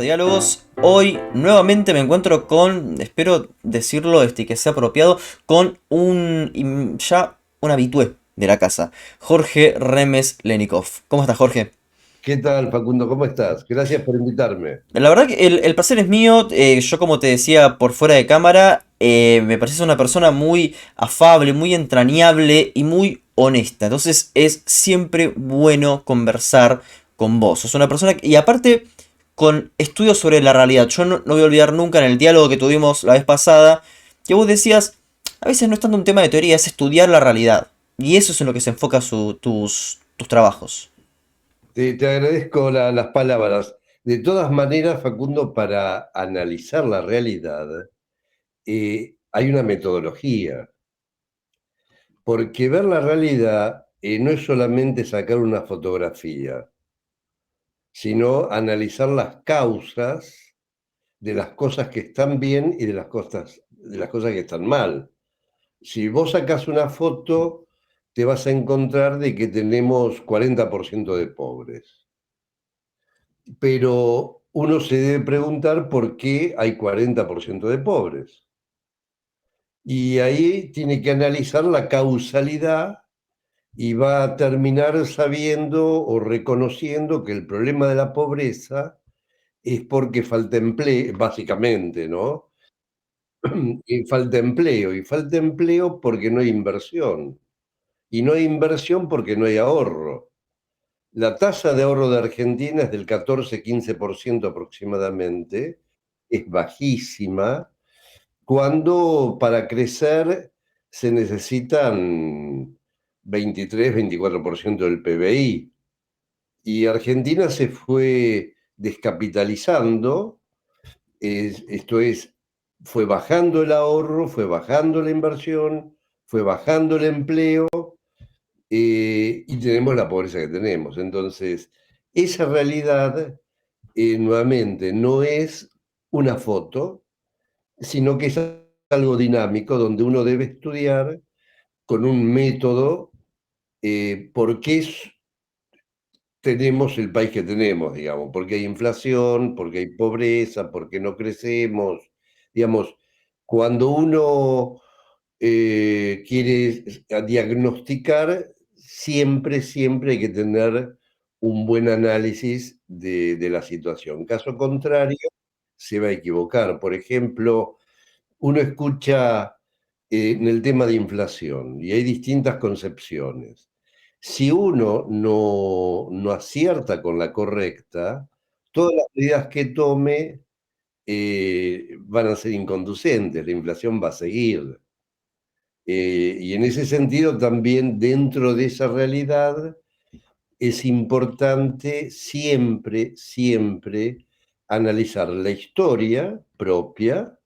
Diálogos. Hoy nuevamente me encuentro con, espero decirlo que sea apropiado, con ya un habitué de la casa, Jorge Remes Lenikov. ¿Cómo estás, Jorge? ¿Qué tal, Facundo? ¿Cómo estás? Gracias por invitarme. La verdad que el placer es mío. Yo, como te decía por fuera de cámara, me pareces una persona muy afable, muy entrañable y muy honesta. Entonces es siempre bueno conversar con vos. Sos una persona y aparte con estudios sobre la realidad. Yo no voy a olvidar nunca en el diálogo que tuvimos la vez pasada que vos decías, a veces no es tanto un tema de teoría, es estudiar la realidad. Y eso es en lo que se enfoca tus trabajos. Te agradezco las palabras. De todas maneras, Facundo, para analizar la realidad hay una metodología, porque ver la realidad no es solamente sacar una fotografía, sino analizar las causas de las cosas que están bien y de las cosas que están mal. Si vos sacás una foto, te vas a encontrar de que tenemos 40% de pobres. Pero uno se debe preguntar por qué hay 40% de pobres. Y ahí tiene que analizar la causalidad y va a terminar sabiendo o reconociendo que el problema de la pobreza es porque falta empleo, básicamente, ¿no? Y falta empleo porque no hay inversión. Y no hay inversión porque no hay ahorro. La tasa de ahorro de Argentina es del 14-15% aproximadamente, es bajísima, cuando para crecer se necesitan 23-24% del PBI. Y Argentina se fue descapitalizando, esto es, fue bajando el ahorro, fue bajando la inversión, fue bajando el empleo y tenemos la pobreza que tenemos. Entonces, esa realidad, nuevamente, no es una foto, sino que es algo dinámico donde uno debe estudiar con un método por qué tenemos el país que tenemos, digamos, porque hay inflación, porque hay pobreza, porque no crecemos, digamos, cuando uno quiere diagnosticar, siempre hay que tener un buen análisis de la situación. Caso contrario, se va a equivocar. Por ejemplo, uno escucha en el tema de inflación y hay distintas concepciones. Si uno no acierta con la correcta, todas las medidas que tome van a ser inconducentes, la inflación va a seguir. Y en ese sentido también dentro de esa realidad es importante siempre analizar la historia propia,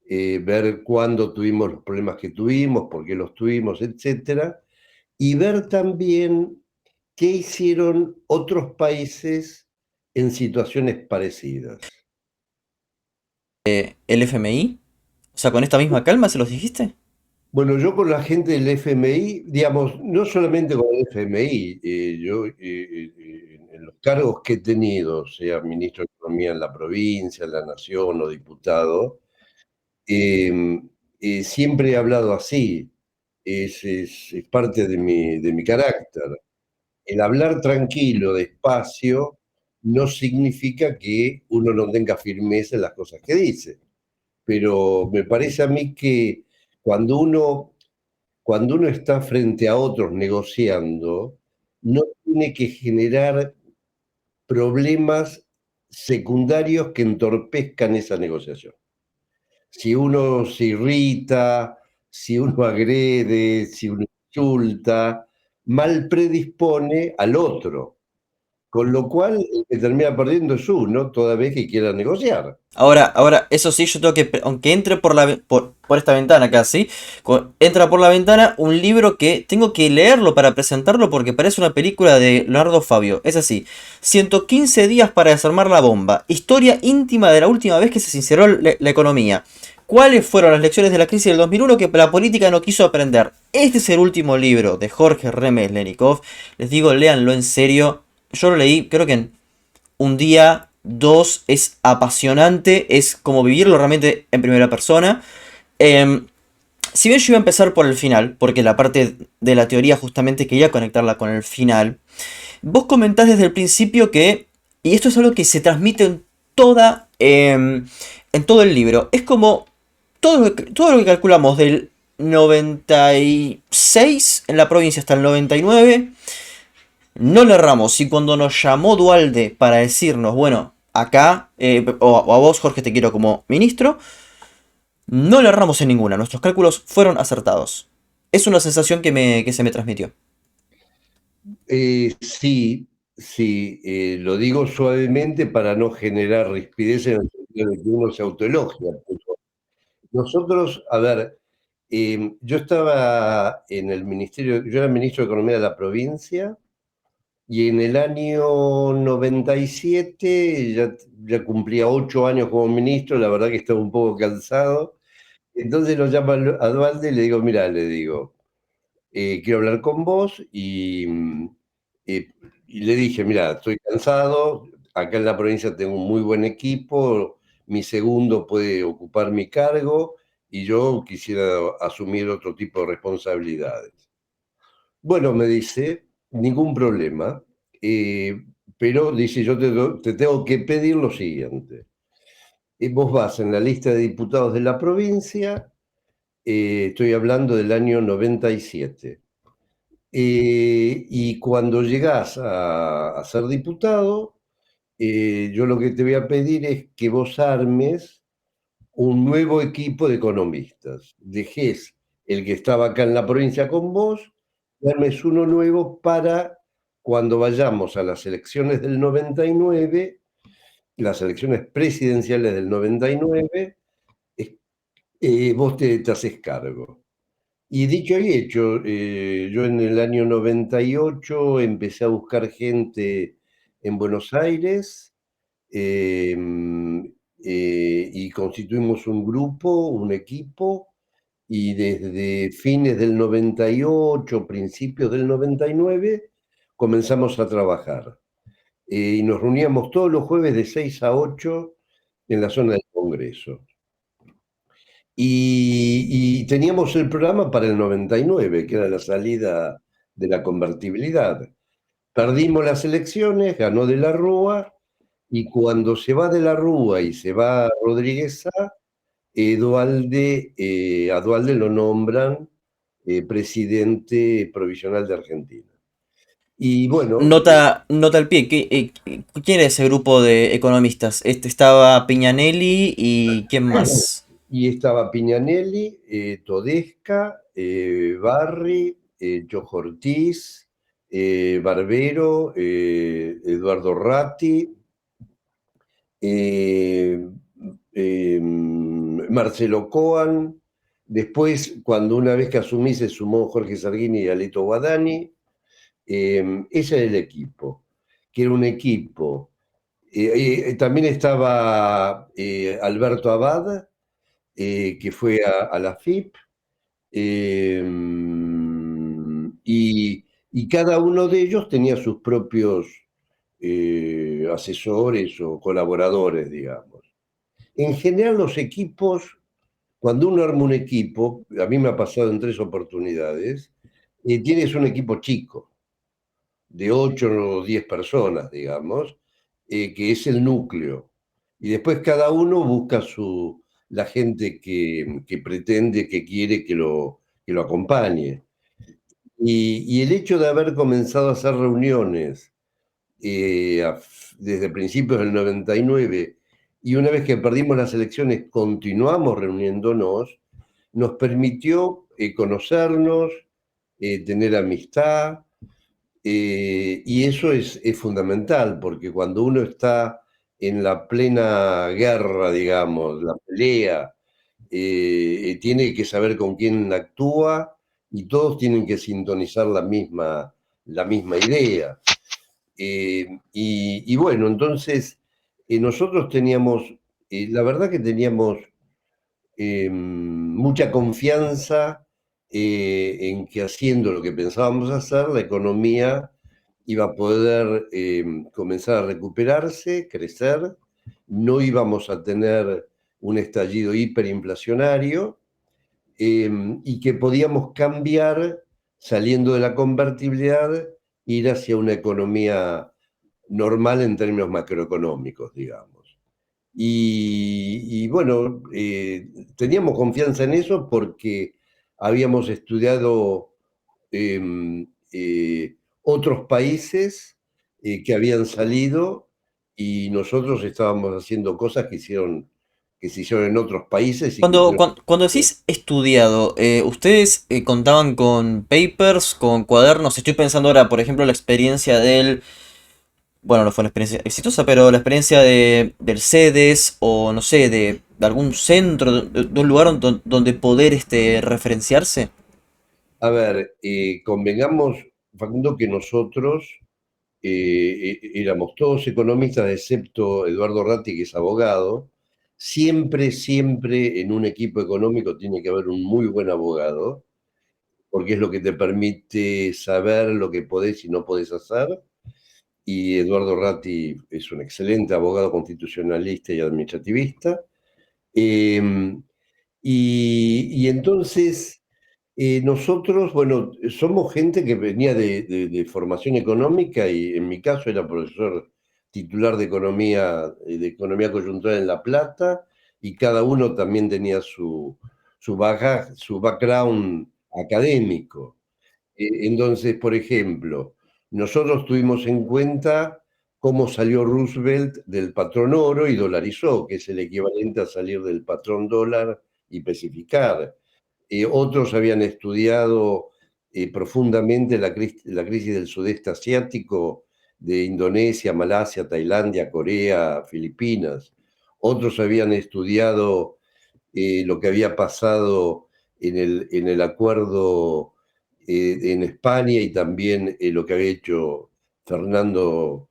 ver cuándo tuvimos los problemas que tuvimos, por qué los tuvimos, etcétera, y ver también qué hicieron otros países en situaciones parecidas. ¿El FMI? O sea, con esta misma calma se los dijiste. Bueno, yo con la gente del FMI, digamos, no solamente con el FMI, yo en los cargos que he tenido, sea ministro de Economía en la provincia, en la Nación o diputado, eh, siempre he hablado así, es parte de mi carácter. El hablar tranquilo, despacio, no significa que uno no tenga firmeza en las cosas que dice, pero me parece a mí que cuando uno cuando uno está frente a otros negociando, no tiene que generar problemas secundarios que entorpezcan esa negociación. Si uno se irrita, si uno agrede, si uno insulta, mal predispone al otro, con lo cual el que termina perdiendo es uno toda vez que quiera negociar. Ahora, eso sí, yo tengo que, aunque entre por esta ventana casi, entra por la ventana un libro que tengo que leerlo para presentarlo porque parece una película de Leonardo Fabio. Es así, 115 días para desarmar la bomba, historia íntima de la última vez que se sinceró la economía. ¿Cuáles fueron las lecciones de la crisis del 2001 que la política no quiso aprender? Este es el último libro de Jorge Remes Lenikov. Les digo, léanlo en serio. Yo lo leí, creo que en un día, 2 es apasionante, es como vivirlo realmente en primera persona. Em, si bien yo iba a empezar por el final, porque la parte de la teoría justamente quería conectarla con el final, vos comentás desde el principio que, y esto es algo que se transmite en todo el libro, es como todo lo que calculamos del 96 en la provincia hasta el 99, no le erramos. Y cuando nos llamó Dualde para decirnos, bueno, acá, o a vos Jorge te quiero como ministro, no le erramos en ninguna, nuestros cálculos fueron acertados. Es una sensación que se me transmitió. Sí, sí, lo digo suavemente para no generar rispidez en el sentido de que uno se autoelogia. Nosotros, a ver, yo estaba en el ministerio, yo era ministro de Economía de la provincia y en el año 97 ya cumplía 8 años como ministro, la verdad que estaba un poco cansado. Entonces lo llamo a Dualde y le digo, mira, le digo, quiero hablar con vos eh, y le dije, mira, estoy cansado, acá en la provincia tengo un muy buen equipo, mi segundo puede ocupar mi cargo y yo quisiera asumir otro tipo de responsabilidades. Bueno, me dice, ningún problema, eh, pero dice, yo te tengo que pedir lo siguiente. Vos vas en la lista de diputados de la provincia, estoy hablando del año 97. Y cuando llegás a ser diputado, yo lo que te voy a pedir es que vos armes un nuevo equipo de economistas. Dejés el que estaba acá en la provincia con vos y armes uno nuevo para cuando vayamos a las elecciones del 99, las elecciones presidenciales del 99, es- vos te haces cargo. Y dicho y hecho, yo en el año 98 empecé a buscar gente en Buenos Aires, eh, y constituimos un grupo, un equipo, y desde fines del 98, principios del 99, comenzamos a trabajar. Y nos reuníamos todos los jueves de 6 a 8 en la zona del Congreso. Y teníamos el programa para el 99, que era la salida de la convertibilidad. Perdimos las elecciones, ganó De la Rúa, y cuando se va De la Rúa y se va Rodríguez Sá, a Dualde lo nombran presidente provisional de Argentina. Y bueno, Nota al pie, ¿quién era ese grupo de economistas? Este estaba Piñanelli y ¿quién más? y estaba Piñanelli, Todesca, Barri, Jojo Ortiz, Barbero, Eduardo Ratti, eh, Marcelo Coan. Después, cuando una vez que asumí, se sumó Jorge Sargini y Aleto Guadani. Ese era el equipo, que era un equipo. También estaba Alberto Abad, que fue a la FIP, eh, y cada uno de ellos tenía sus propios asesores o colaboradores, digamos. En general, los equipos, cuando uno arma un equipo, a mí me ha pasado en 3 oportunidades, tienes un equipo chico, de 8 o 10 personas, digamos, que es el núcleo. Y después cada uno busca la gente que pretende, que quiere que lo acompañe. Y el hecho de haber comenzado a hacer reuniones desde principios del 99 y una vez que perdimos las elecciones continuamos reuniéndonos, nos permitió conocernos, tener amistad, y eso es fundamental, porque cuando uno está en la plena guerra, digamos, la pelea, tiene que saber con quién actúa y todos tienen que sintonizar la misma idea. Y bueno, entonces nosotros teníamos, la verdad que teníamos mucha confianza en que haciendo lo que pensábamos hacer, la economía iba a poder comenzar a recuperarse, crecer, no íbamos a tener un estallido hiperinflacionario, y que podíamos cambiar, saliendo de la convertibilidad, ir hacia una economía normal en términos macroeconómicos, digamos. Y bueno, teníamos confianza en eso porque habíamos estudiado otros países que habían salido y nosotros estábamos haciendo cosas que se hicieron en otros países y que hicieron. Cuando decís estudiado, ¿ustedes contaban con papers, con cuadernos? Estoy pensando ahora, por ejemplo, la experiencia del... Bueno, no fue una experiencia exitosa, pero la experiencia del CEDES o no sé, de algún centro, de un lugar donde poder referenciarse. A ver, convengamos, Facundo, que nosotros éramos todos economistas, excepto Eduardo Ratti, que es abogado. Siempre, siempre en un equipo económico tiene que haber un muy buen abogado, porque es lo que te permite saber lo que podés y no podés hacer. Y Eduardo Ratti es un excelente abogado constitucionalista y administrativista. Eh, y entonces nosotros, bueno, somos gente que venía de formación económica y en mi caso era profesor titular de economía coyuntural en La Plata y cada uno también tenía su background académico. Entonces, por ejemplo, nosotros tuvimos en cuenta cómo salió Roosevelt del patrón oro y dolarizó, que es el equivalente a salir del patrón dólar y especificar. Otros habían estudiado profundamente la crisis del sudeste asiático, de Indonesia, Malasia, Tailandia, Corea, Filipinas. Otros habían estudiado lo que había pasado en el acuerdo en España y también lo que había hecho Fernando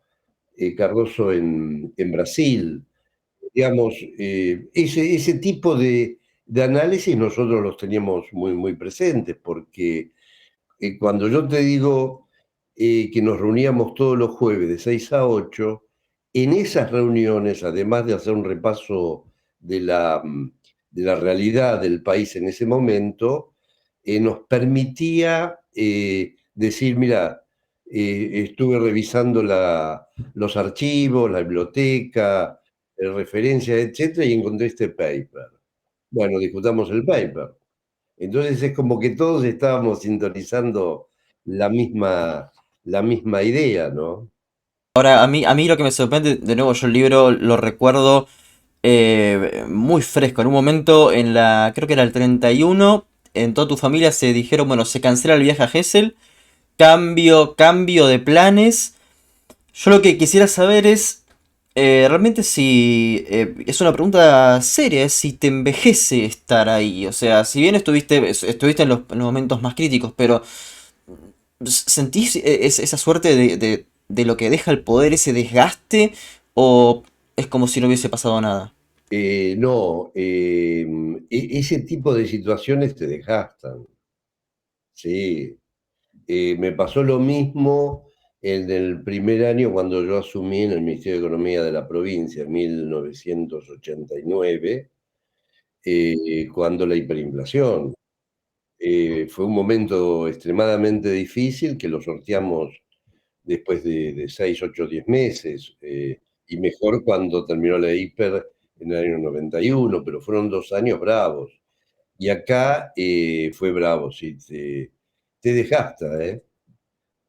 Cardoso en Brasil. Digamos, ese tipo de análisis nosotros los teníamos muy, muy presentes, porque cuando yo te digo que nos reuníamos todos los jueves de 6 a 8, en esas reuniones, además de hacer un repaso de de la realidad del país en ese momento, nos permitía decir, mira, estuve revisando los archivos, la biblioteca, referencias, etcétera, y encontré este paper. Bueno, discutamos el paper. Entonces es como que todos estábamos sintonizando la misma, la misma idea, ¿no? Ahora, a mí lo que me sorprende, de nuevo, yo el libro lo recuerdo muy fresco. En un momento, creo que era el 31, en toda tu familia se dijeron, bueno, se cancela el viaje a Gesell, cambio de planes. Yo lo que quisiera saber es, realmente si, es una pregunta seria, es si te envejece estar ahí. O sea, si bien estuviste en los momentos más críticos, pero ¿sentís esa suerte de lo que deja el poder, ese desgaste? ¿O es como si no hubiese pasado nada? No, ese tipo de situaciones te desgastan, sí. Me pasó lo mismo en el primer año cuando yo asumí en el Ministerio de Economía de la provincia, en 1989, cuando la hiperinflación. Fue un momento extremadamente difícil que lo sorteamos después de 6, 8, 10 meses, y mejor cuando terminó la hiper en el año 91, pero fueron 2 años bravos. Y acá fue bravo, sí, te desgasta, ¿eh?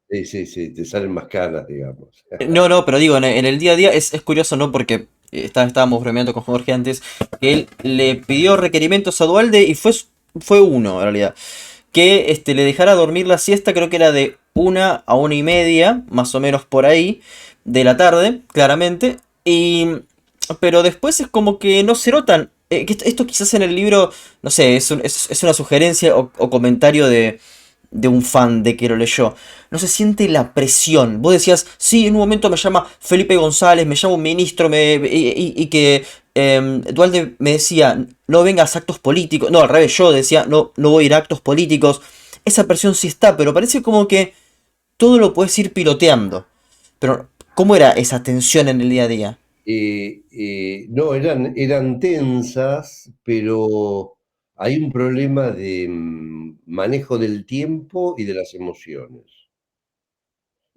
Sí, sí, sí, te salen más canas, digamos. No, no, pero digo, en el día a día es curioso, ¿no? Porque estábamos bromeando con Jorge antes, que él le pidió requerimientos a Dualde y fue uno, en realidad. Que le dejara dormir la siesta, creo que era de 1 a 1:30, más o menos por ahí, de la tarde, claramente. Pero después es como que no se notan. Que esto quizás en el libro, no sé, es una sugerencia o comentario de un fan de que lo leyó. No se siente la presión. Vos decías, sí, en un momento me llama Felipe González, me llama un ministro, y que Dualde me decía, no vengas a actos políticos. No, al revés, yo decía, no, no voy a ir a actos políticos. Esa presión sí está, pero parece como que todo lo puedes ir piloteando. Pero, ¿cómo era esa tensión en el día a día? No, eran tensas, pero hay un problema de manejo del tiempo y de las emociones.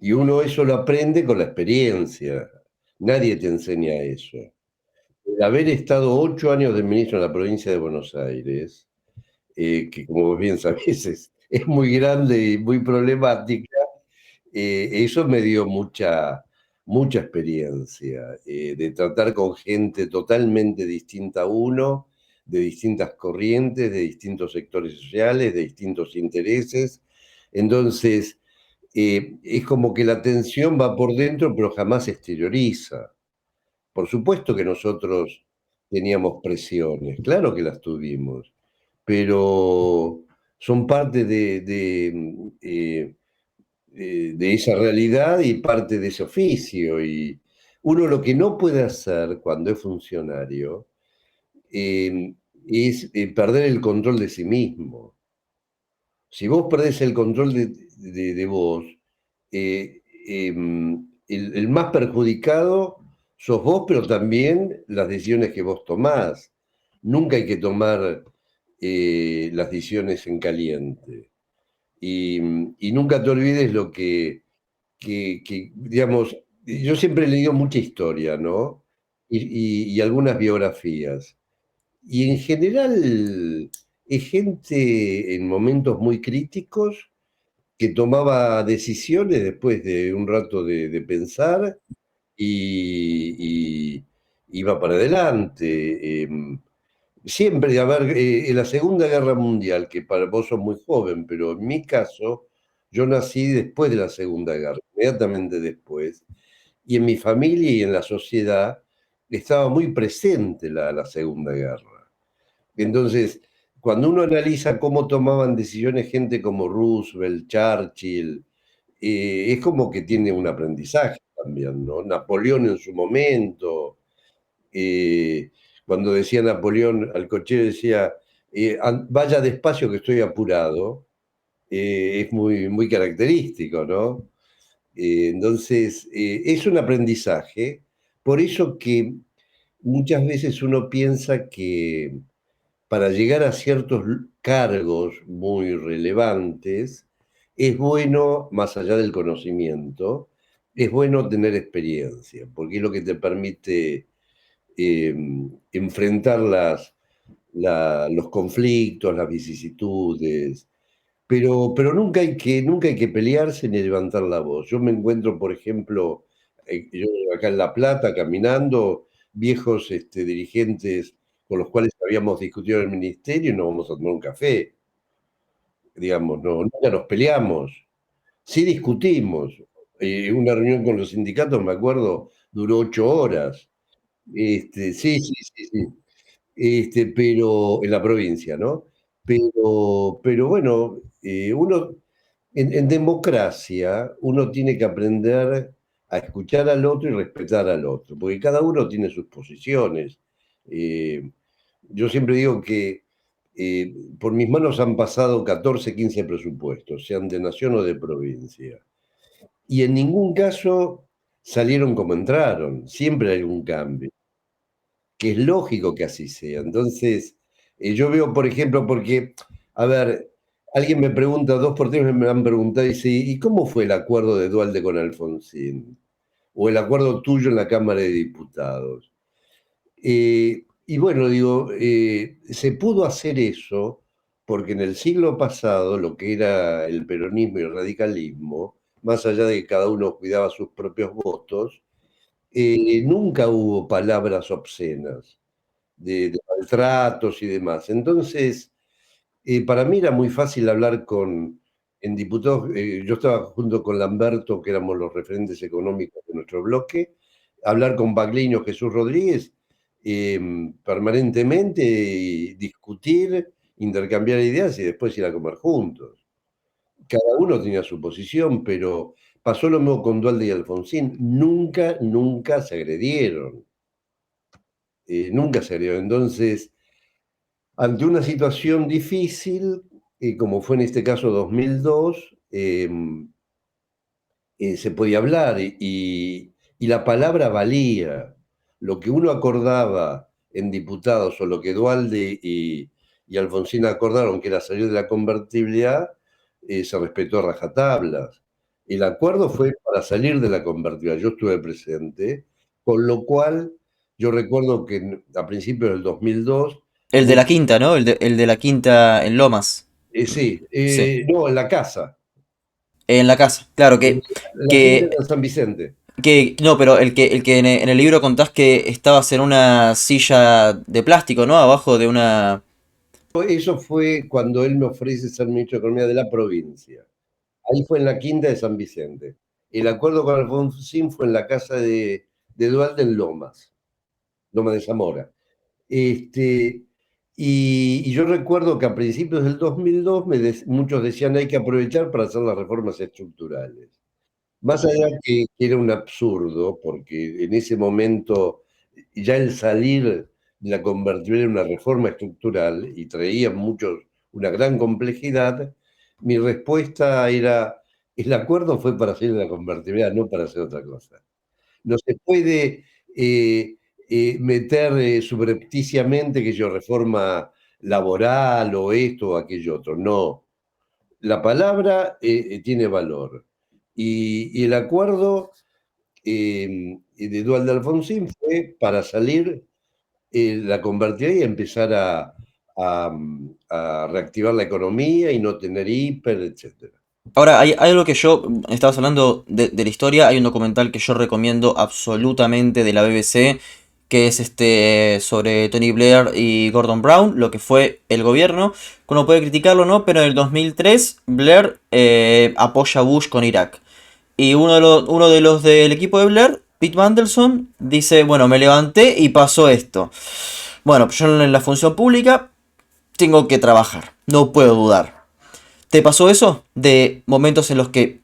Y uno eso lo aprende con la experiencia. Nadie te enseña eso. El haber estado 8 años de ministro en la provincia de Buenos Aires, que como vos bien sabés es muy grande y muy problemática, eso me dio mucha experiencia, de tratar con gente totalmente distinta a uno, de distintas corrientes, de distintos sectores sociales, de distintos intereses. Entonces, es como que la tensión va por dentro, pero jamás se exterioriza. Por supuesto que nosotros teníamos presiones, claro que las tuvimos, pero son parte de esa realidad y parte de ese oficio. Y uno lo que no puede hacer cuando es funcionario es perder el control de sí mismo. Si vos perdés el control de vos, el más perjudicado sos vos, pero también las decisiones que vos tomás. Nunca hay que tomar las decisiones en caliente. Y nunca te olvides lo digamos, yo siempre he leído mucha historia, ¿no? Y algunas biografías. Y en general es gente en momentos muy críticos que tomaba decisiones después de un rato de pensar y iba para adelante. Siempre, a ver, en la Segunda Guerra Mundial, que para vos sos muy joven, pero en mi caso, yo nací después de la Segunda Guerra, inmediatamente después, y en mi familia y en la sociedad estaba muy presente la Segunda Guerra. Entonces, cuando uno analiza cómo tomaban decisiones gente como Roosevelt, Churchill, es como que tiene un aprendizaje también, ¿no? Napoleón en su momento, eh, cuando decía Napoleón al cochero, decía, vaya despacio que estoy apurado, es muy característico, ¿no? Entonces, es un aprendizaje, por eso que muchas veces uno piensa que para llegar a ciertos cargos muy relevantes, es bueno, más allá del conocimiento, es bueno tener experiencia, porque es lo que te permite eh, enfrentar los conflictos, las vicisitudes, pero nunca hay que pelearse ni levantar la voz. Yo me encuentro, por ejemplo, yo acá en La Plata caminando, viejos dirigentes con los cuales habíamos discutido en el ministerio y nos vamos a tomar un café, digamos, no, nunca nos peleamos, sí discutimos. Una reunión con los sindicatos, me acuerdo, duró 8 horas. Sí, sí, sí, sí. Pero en la provincia, ¿no? Pero bueno, uno, en democracia, uno tiene que aprender a escuchar al otro y respetar al otro, porque cada uno tiene sus posiciones. Eh, yo siempre digo que por mis manos han pasado 14, 15 presupuestos, sean de nación o de provincia, y en ningún caso salieron como entraron, siempre hay un cambio, que es lógico que así sea. Entonces, yo veo, por ejemplo, porque, a ver, alguien me pregunta, dos por tres me han preguntado, y dice, ¿y cómo fue el acuerdo de Dualde con Alfonsín? O el acuerdo tuyo en la Cámara de Diputados. Y bueno, digo, se pudo hacer eso porque en el siglo pasado lo que era el peronismo y el radicalismo, más allá de que cada uno cuidaba sus propios votos, nunca hubo palabras obscenas de maltratos y demás. Entonces, para mí era muy fácil hablar en diputados, yo estaba junto con Lamberto, que éramos los referentes económicos de nuestro bloque, hablar con Bagliño, Jesús Rodríguez, eh, permanentemente, y discutir, intercambiar ideas y después ir a comer juntos. Cada uno tenía su posición, pero pasó lo mismo con Dualde y Alfonsín. Nunca se agredieron. Nunca se agredieron. Entonces, ante una situación difícil, como fue en este caso 2002, se podía hablar y la palabra valía. Lo que uno acordaba en diputados o lo que Dualde y Alfonsín acordaron que era salir de la convertibilidad, se respetó a rajatablas. El acuerdo fue para salir de la convertibilidad. Yo estuve presente, con lo cual yo recuerdo que a principios del 2002, El de la quinta, ¿no? El de la quinta en Lomas. sí, Sí. no, en la casa, En la casa. Claro en la quinta que, de San Vicente. no, pero el que en el libro contás que estabas en una silla de plástico, ¿no? Abajo de una... Eso fue cuando él me ofrece ser ministro de Economía de la provincia. Ahí fue en la quinta de San Vicente. El acuerdo con Alfonsín fue en la casa de Dualde en Lomas, Lomas de Zamora. Este, y yo recuerdo que a principios del 2002 muchos decían hay que aprovechar para hacer las reformas estructurales. Más allá que era un absurdo, porque en ese momento ya el salir de la convertibilidad en una reforma estructural y traía muchos, una gran complejidad, mi respuesta era, el acuerdo fue para salir de la convertibilidad, no para hacer otra cosa. No se puede meter subrepticiamente que yo reforma laboral o esto o aquello otro, no. La palabra tiene valor. Y el acuerdo de Dualde Alfonsín fue para salir, la convertir y empezar a reactivar la economía y no tener hiper, etcétera. Ahora, hay algo que yo, estabas hablando de la historia, hay un documental que yo recomiendo absolutamente de la BBC, que es este sobre Tony Blair y Gordon Brown, lo que fue el gobierno. Uno puede criticarlo, ¿no? Pero en el 2003 Blair apoya a Bush con Irak. Y uno de los del equipo de Blair, Pete Mandelson, dice, bueno, me levanté y pasó esto. Bueno, yo en la función pública tengo que trabajar, no puedo dudar. ¿Te pasó eso? De momentos en los que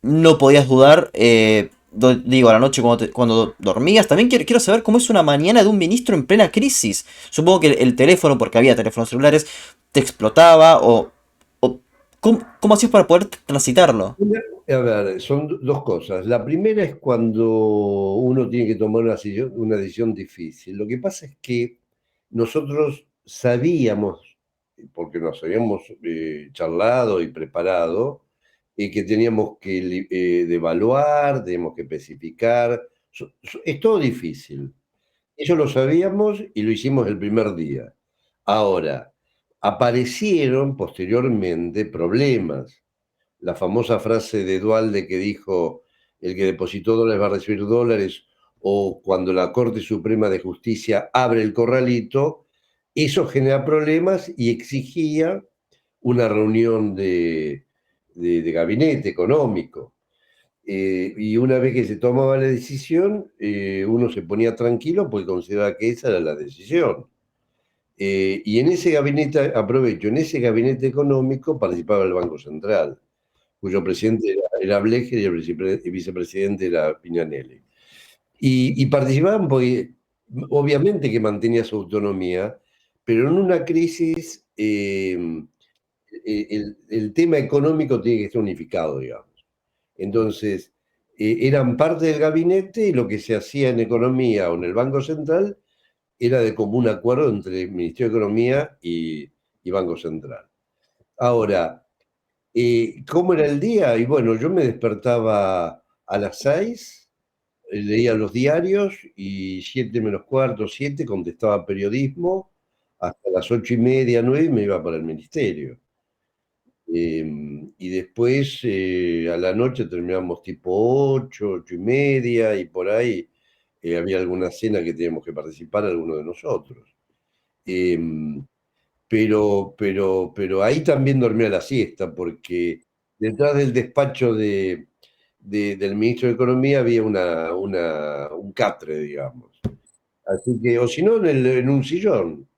no podías dudar, digo, a la noche cuando dormías. También quiero saber cómo es una mañana de un ministro en plena crisis. Supongo que el teléfono, porque había teléfonos celulares, te explotaba o ¿cómo hacías para poder transitarlo? A ver, son dos cosas. La primera es cuando uno tiene que tomar una decisión difícil. Lo que pasa es que nosotros sabíamos, porque nos habíamos charlado y preparado, que teníamos que devaluar, teníamos que especificar. Es todo difícil. Eso lo sabíamos y lo hicimos el primer día. Ahora, aparecieron posteriormente problemas. La famosa frase de Dualde que dijo, el que depositó dólares va a recibir dólares, o cuando la Corte Suprema de Justicia abre el corralito, eso genera problemas y exigía una reunión de gabinete económico. Y una vez que se tomaba la decisión, uno se ponía tranquilo porque consideraba que esa era la decisión. Y en ese gabinete, aprovecho, en ese gabinete económico participaba el Banco Central, cuyo presidente era Blecher y el vicepresidente era Piñanelli. Y participaban porque obviamente que mantenía su autonomía, pero en una crisis el tema económico tiene que estar unificado, digamos. Entonces, eran parte del gabinete y lo que se hacía en economía o en el Banco Central era de común acuerdo entre el Ministerio de Economía y Banco Central. Ahora, ¿cómo era el día? Y bueno, yo me despertaba a las 6, leía los diarios y 7 menos cuarto, 7, contestaba periodismo, hasta las 8:30, 9 me iba para el ministerio. Y después a la noche terminamos tipo 8, 8:30 y por ahí había alguna cena que teníamos que participar alguno de nosotros. Em, pero ahí también dormía la siesta, porque detrás del despacho del ministro de Economía había un catre, digamos. Así que, o si no, en un sillón.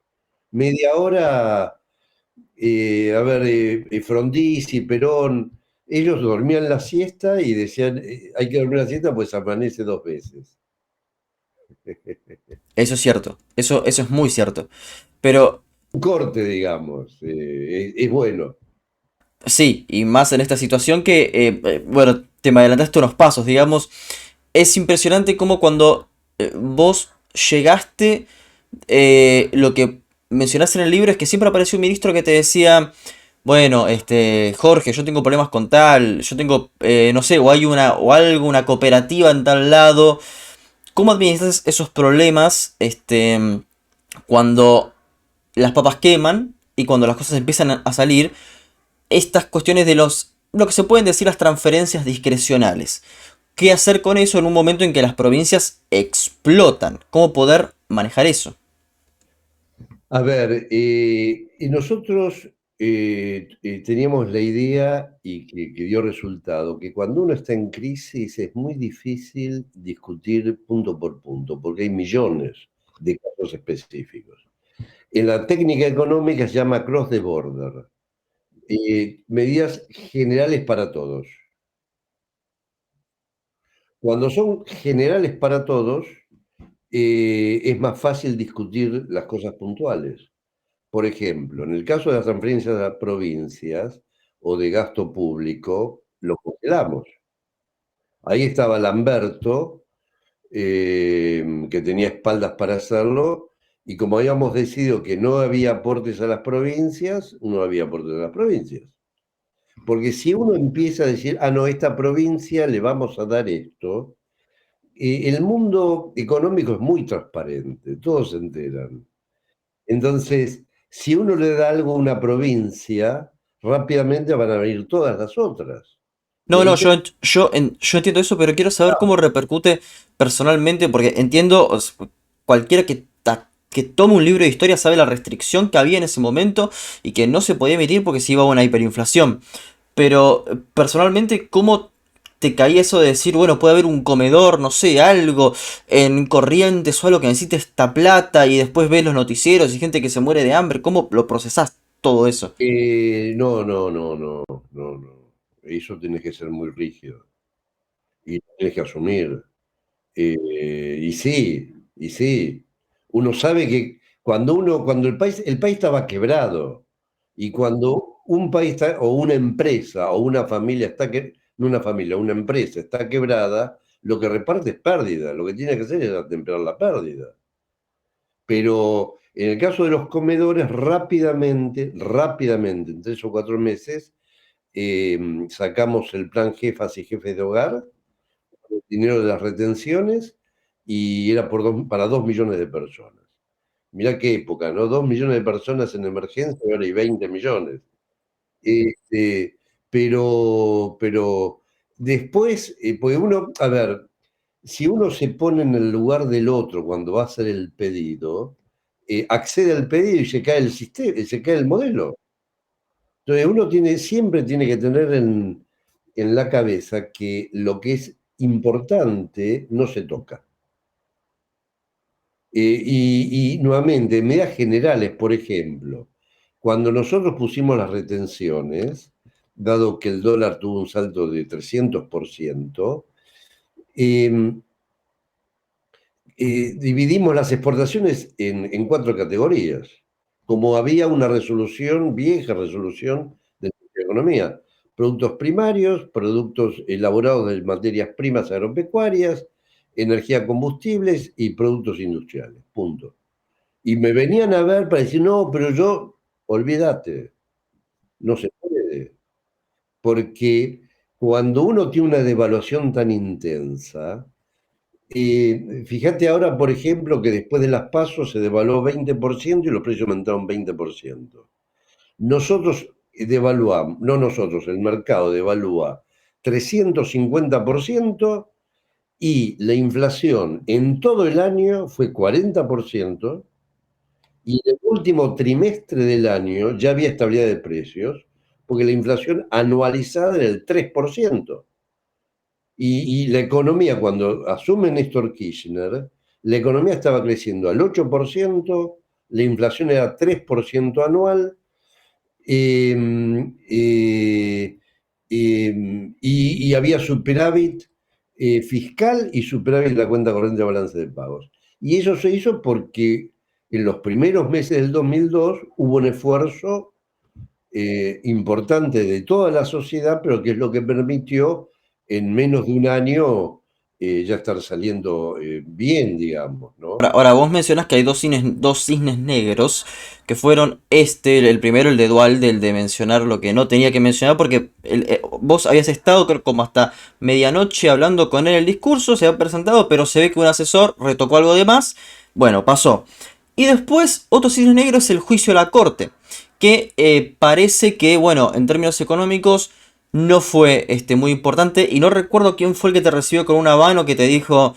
Media hora, a ver, Frondizi, Perón, ellos dormían la siesta y decían, hay que dormir la siesta, pues amanece 2 veces. Eso es cierto, eso es muy cierto. Pero Un corte, digamos, es bueno. sí, y más en esta situación que, bueno, te me adelantaste unos pasos, digamos. Es impresionante cómo cuando vos llegaste, lo que mencionaste en el libro es que siempre apareció un ministro que te decía, bueno, Jorge, yo tengo problemas con tal, yo tengo, no sé, o hay una, o algo, una cooperativa en tal lado. ¿Cómo administras esos problemas, cuando las papas queman y cuando las cosas empiezan a salir? Estas cuestiones de lo que se pueden decir las transferencias discrecionales. ¿Qué hacer con eso en un momento en que las provincias explotan? ¿Cómo poder manejar eso? A ver, y nosotros teníamos la idea y que dio resultado, que cuando uno está en crisis es muy difícil discutir punto por punto, porque hay millones de casos específicos. En la técnica económica se llama cross the border, medidas generales para todos. Cuando son generales para todos, es más fácil discutir las cosas puntuales. Por ejemplo, en el caso de las transferencias a provincias o de gasto público, lo congelamos. Ahí estaba Lamberto, que tenía espaldas para hacerlo, y como habíamos decidido que no había aportes a las provincias, no había aportes a las provincias. Porque si uno empieza a decir, ah, no, esta provincia le vamos a dar esto, el mundo económico es muy transparente, todos se enteran. Entonces, si uno le da algo a una provincia, rápidamente van a venir todas las otras. Y No, no, ahí yo entiendo eso, pero quiero saber cómo repercute personalmente, porque entiendo, cualquiera que tome un libro de historia sabe la restricción que había en ese momento y que no se podía emitir porque se iba a una hiperinflación. Pero personalmente, ¿cómo te caía eso de decir, bueno, puede haber un comedor, no sé, algo en Corrientes o algo que necesite esta plata y después ves los noticieros y gente que se muere de hambre? ¿Cómo lo procesás todo eso? no, no, no, no, no, no. Eso tiene que ser muy rígido y lo tienes que asumir. Y sí, uno sabe que cuando el país estaba quebrado y cuando un país está, o una empresa o una familia está que, no una familia, una empresa está quebrada, lo que reparte es pérdida, lo que tiene que hacer es atemperar la pérdida. Pero en el caso de los comedores, rápidamente, rápidamente, en 3 o 4 meses, sacamos el plan Jefas y Jefes de Hogar, el dinero de las retenciones, y era para 2 millones de personas. Mirá qué época, ¿no? 2 millones de personas en emergencia, y ahora hay 20 millones. Este, pero después, porque uno, a ver, si uno se pone en el lugar del otro cuando va a hacer el pedido, accede al pedido y se cae el sistema, se cae el modelo. Entonces uno siempre tiene que tener en la cabeza que lo que es importante no se toca. Y nuevamente, en medidas generales, por ejemplo, cuando nosotros pusimos las retenciones, dado que el dólar tuvo un salto de 300%, eh, dividimos las exportaciones en 4 categorías. Como había una resolución, vieja resolución de la economía, productos primarios, productos elaborados de materias primas agropecuarias, energía, combustibles y productos industriales. Punto. Y me venían a ver para decir, no, pero yo, olvídate, no se puede. Porque cuando uno tiene una devaluación tan intensa, fíjate ahora, por ejemplo, que después de las pasos se devaluó 20% y los precios aumentaron 20%. Nosotros devaluamos, no nosotros, el mercado devalúa 350% y la inflación en todo el año fue 40%. Y en el último trimestre del año ya había estabilidad de precios, porque la inflación anualizada era el 3%. Y la economía, cuando asume Néstor Kirchner, la economía estaba creciendo al 8%, la inflación era 3% anual, eh, eh, y había superávit fiscal y superávit en la cuenta corriente de balance de pagos. Y eso se hizo porque en los primeros meses del 2002 hubo un esfuerzo importante de toda la sociedad, pero que es lo que permitió en menos de un año ya estar saliendo bien, digamos, ¿no? Ahora, vos mencionas que hay dos cisnes negros, que fueron el primero, el de Duhalde, el de mencionar lo que no tenía que mencionar, porque vos habías estado, creo, como hasta medianoche hablando con él el discurso, se había presentado, pero se ve que un asesor retocó algo de más. Bueno, pasó. Y después, otro cisne negro es el juicio a la corte, que parece que, bueno, en términos económicos, no fue muy importante, y no recuerdo quién fue el que te recibió con un habano que te dijo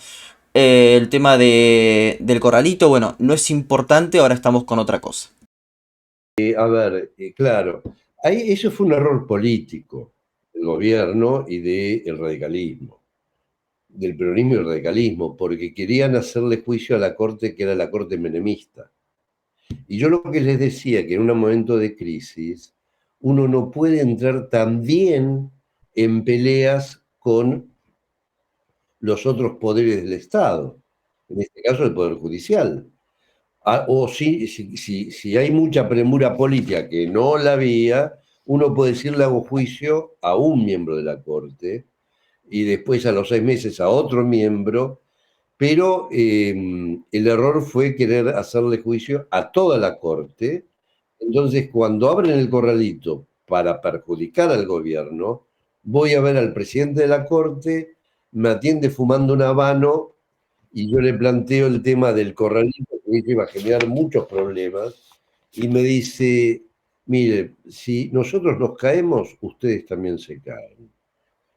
el tema del corralito, bueno, no es importante, ahora estamos con otra cosa. A ver, claro, ahí, eso fue un error político del gobierno y del radicalismo, del peronismo y el radicalismo, porque querían hacerle juicio a la corte que era la corte menemista. Y yo lo que les decía, que en un momento de crisis, uno no puede entrar también en peleas con los otros poderes del Estado, en este caso el Poder Judicial. O si hay mucha premura política, que no la había, uno puede decir le hago juicio a un miembro de la Corte y después a los 6 meses a otro miembro, pero el error fue querer hacerle juicio a toda la Corte. Entonces, cuando abren el corralito para perjudicar al gobierno, voy a ver al presidente de la Corte, me atiende fumando un habano y yo le planteo el tema del corralito, que eso iba a generar muchos problemas, y me dice, mire, si nosotros nos caemos, ustedes también se caen.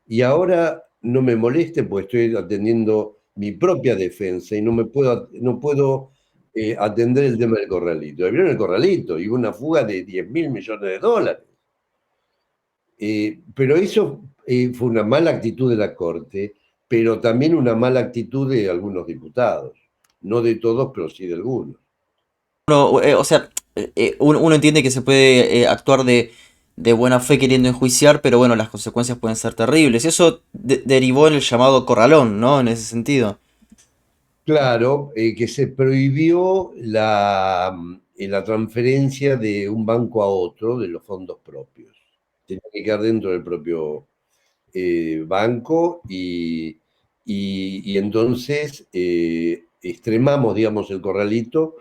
Y ahora no me moleste, pues estoy atendiendo mi propia defensa y no puedo atender el tema del corralito. Abrieron el corralito y hubo una fuga de 10.000 millones de dólares. Pero eso fue una mala actitud de la Corte, pero también una mala actitud de algunos diputados. No de todos, pero sí de algunos. O sea, uno entiende que se puede actuar de buena fe queriendo enjuiciar, pero bueno, las consecuencias pueden ser terribles. Y eso derivó en el llamado corralón, ¿no? En ese sentido. Claro, que se prohibió la transferencia de un banco a otro de los fondos propios. Tenía que quedar dentro del propio banco y entonces extremamos, digamos, el corralito,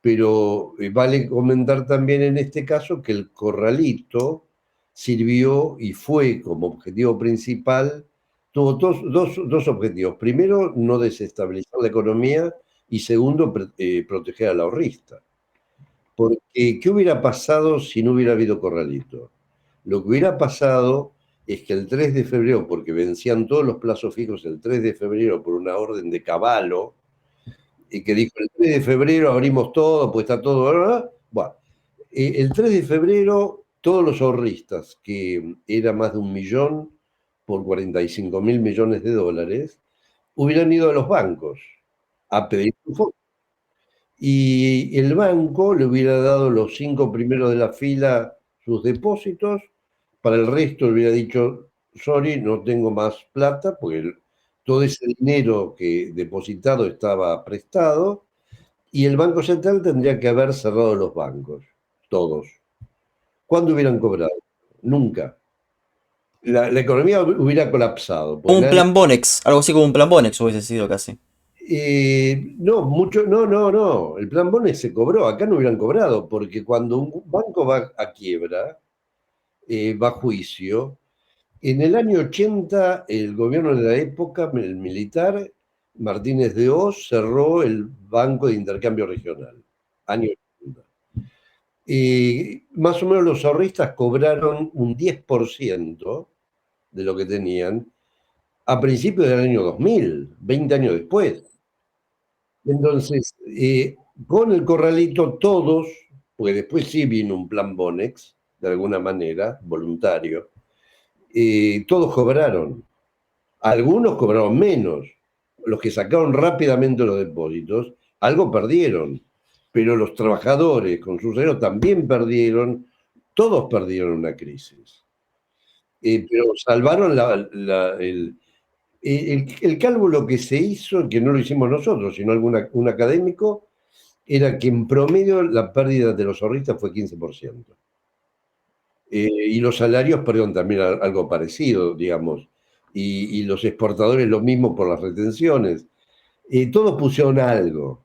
pero vale comentar también en este caso que el corralito sirvió y fue como objetivo principal, tuvo dos objetivos. Primero, no desestabilizar la economía y segundo, proteger al ahorrista. Porque, ¿qué hubiera pasado si no hubiera habido corralito? Lo que hubiera pasado es que el 3 de febrero, porque vencían todos los plazos fijos el 3 de febrero por una orden de Cavallo, y que dijo el 3 de febrero abrimos todo, pues está todo, ¿verdad? Bueno, el 3 de febrero todos los ahorristas, que era más de 1.000.000 por 45.000 millones de dólares, hubieran ido a los bancos a pedir un fondo. Y el banco le hubiera dado los 5 primeros de la fila sus depósitos, para el resto le hubiera dicho, sorry, no tengo más plata, porque todo ese dinero que depositado estaba prestado, y el Banco Central tendría que haber cerrado los bancos, todos. ¿Cuándo hubieran cobrado? Nunca. La economía hubiera colapsado, pues Un nadie. plan Bonex, algo así como un plan Bonex hubiese sido casi. No, no. El plan Bones se cobró. Acá no hubieran cobrado, porque cuando un banco va a quiebra, va a juicio. En el año 80, el gobierno de la época, el militar, Martínez de Oz, cerró el Banco de Intercambio Regional. Año 80. Más o menos los ahorristas cobraron un 10% de lo que tenían a principios del año 2000, 20 años después. Entonces, con el corralito todos, porque después sí vino un plan Bonex, de alguna manera, voluntario, todos cobraron. Algunos cobraron menos. Los que sacaron rápidamente los depósitos, algo perdieron. Pero los trabajadores con sus salarios también perdieron. Todos perdieron una crisis. Pero salvaron el cálculo que se hizo, que no lo hicimos nosotros, sino un académico, era que en promedio la pérdida de los ahorristas fue 15%. Y los salarios, perdón, también algo parecido, digamos. y los exportadores lo mismo por las retenciones. Todos pusieron algo.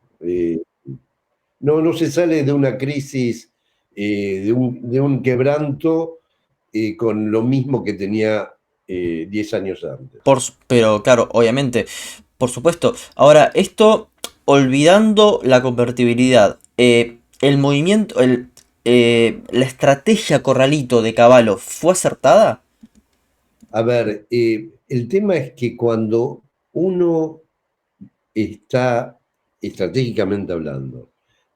No se sale de una crisis, de un quebranto con lo mismo que tenía 10 años antes. Pero claro, obviamente, por supuesto. Ahora, esto, olvidando la convertibilidad, el movimiento, la estrategia Corralito de Cavallo, ¿fue acertada? A ver, el tema es que cuando uno está estratégicamente hablando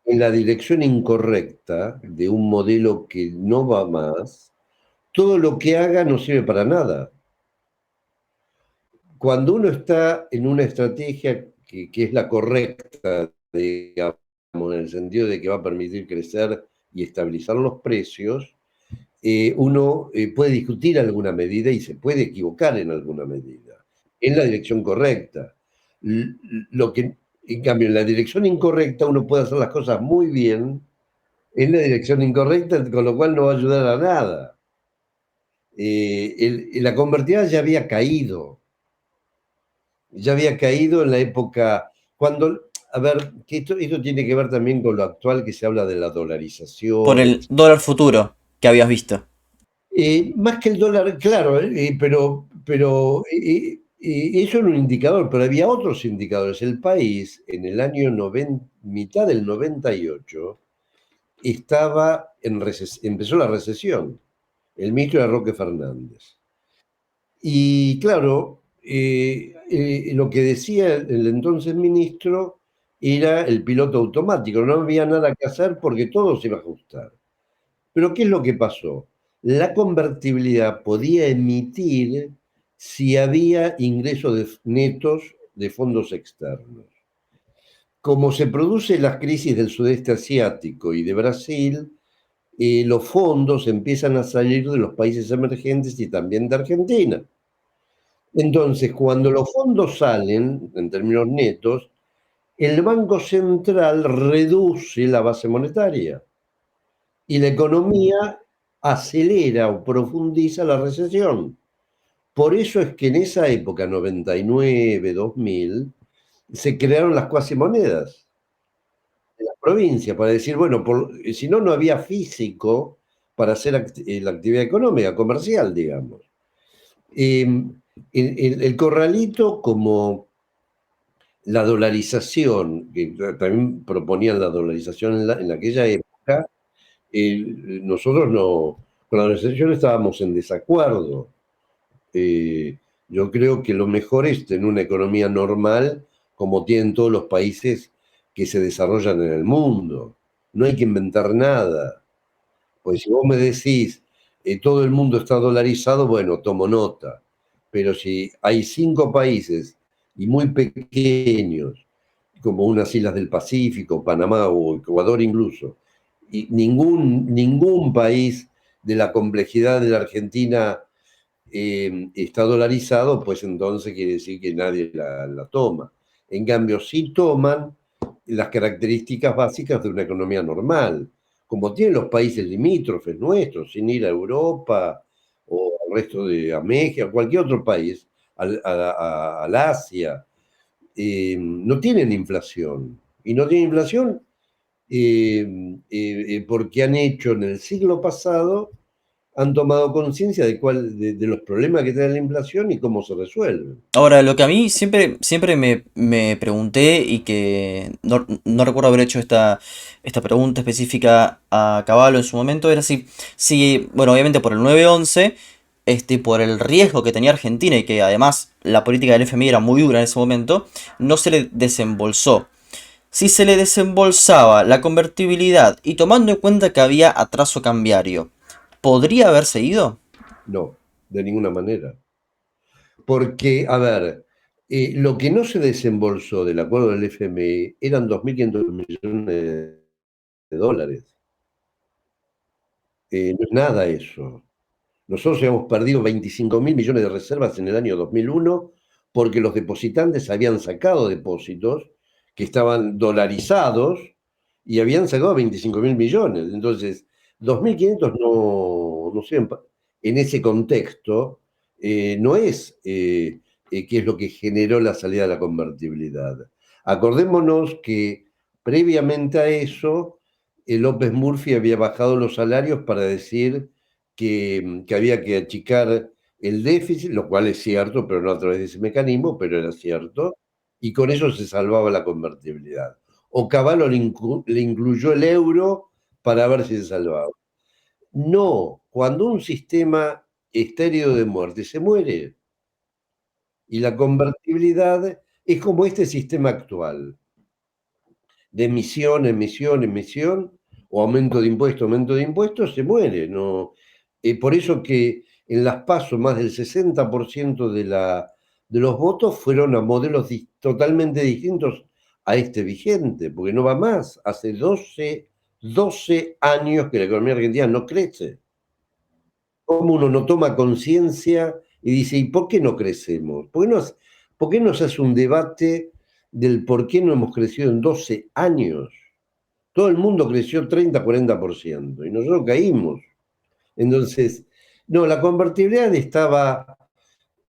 en la dirección incorrecta de un modelo que no va más, todo lo que haga no sirve para nada. Cuando uno está en una estrategia que es la correcta, digamos, en el sentido de que va a permitir crecer y estabilizar los precios, uno puede discutir alguna medida y se puede equivocar en alguna medida, en la dirección correcta. Lo que, en cambio, en la dirección incorrecta uno puede hacer las cosas muy bien, en la dirección incorrecta, con lo cual no va a ayudar a nada. La convertibilidad ya había caído en la época, cuando, a ver, que esto tiene que ver también con lo actual que se habla de la Por dolarización, el dólar futuro que habías visto. Más que el dólar, claro, pero eso era un indicador, pero había otros indicadores. El país en el año mitad del 98 empezó la recesión. El ministro era Roque Fernández. Y claro, lo que decía el entonces ministro era el piloto automático, no había nada que hacer porque todo se iba a ajustar. Pero ¿qué es lo que pasó? La convertibilidad podía emitir si había ingresos netos de fondos externos. Como se producen las crisis del sudeste asiático y de Brasil, los fondos empiezan a salir de los países emergentes y también de Argentina. Entonces, cuando los fondos salen, en términos netos, el Banco Central reduce la base monetaria y la economía acelera o profundiza la recesión. Por eso es que en esa época, 99, 2000, se crearon las cuasimonedas de las provincias para decir, bueno, si no, no había físico para hacer la actividad económica, comercial, digamos. El corralito, como la dolarización, que también proponían la dolarización en aquella época, nosotros no, con la organización estábamos en desacuerdo. Yo creo que lo mejor es tener una economía normal, como tienen todos los países que se desarrollan en el mundo. No hay que inventar nada. Pues si vos me decís, todo el mundo está dolarizado, bueno, tomo nota. Pero si hay 5 países y muy pequeños, como unas islas del Pacífico, Panamá o Ecuador incluso, y ningún país de la complejidad de la Argentina está dolarizado, pues entonces quiere decir que nadie la toma. En cambio, sí toman las características básicas de una economía normal, como tienen los países limítrofes nuestros, sin ir a Europa o al resto de a México, a cualquier otro país, al Asia. No tienen inflación. Y no tienen inflación porque han hecho en el siglo pasado, han tomado conciencia de los problemas que trae la inflación y cómo se resuelven. Ahora, lo que a mí siempre me pregunté y que no recuerdo haber hecho esta pregunta específica a Cavallo en su momento, era si, bueno, obviamente por el 9/11, por el riesgo que tenía Argentina y que además la política del FMI era muy dura en ese momento, no se le desembolsó. Si se le desembolsaba la convertibilidad y tomando en cuenta que había atraso cambiario, ¿podría haberse ido? No, de ninguna manera. Porque, a ver, lo que no se desembolsó del acuerdo del FMI eran 2.500 millones de dólares. No es nada eso. Nosotros habíamos perdido 25.000 millones de reservas en el año 2001 porque los depositantes habían sacado depósitos que estaban dolarizados y habían sacado 25.000 millones. Entonces, 2.500 no sirven en ese contexto. no es qué es lo que generó la salida de la convertibilidad. Acordémonos que previamente a eso, López Murphy había bajado los salarios para decir que había que achicar el déficit, lo cual es cierto, pero no a través de ese mecanismo, pero era cierto, y con eso se salvaba la convertibilidad. O Cavallo le incluyó el euro para ver si se salvaba. No, cuando un sistema estéreo de muerte se muere, y la convertibilidad es como este sistema actual, de emisión, emisión, emisión, o aumento de impuestos, se muere. No, por eso que en las PASO más del 60% de los votos fueron a modelos totalmente distintos a este vigente, porque no va más. Hace 12 años que la economía argentina no crece. ¿Cómo uno no toma conciencia y dice, ¿y por qué no crecemos? Por qué no se hace un debate del por qué no hemos crecido en 12 años? Todo el mundo creció 30-40% y nosotros caímos. Entonces, no, la convertibilidad estaba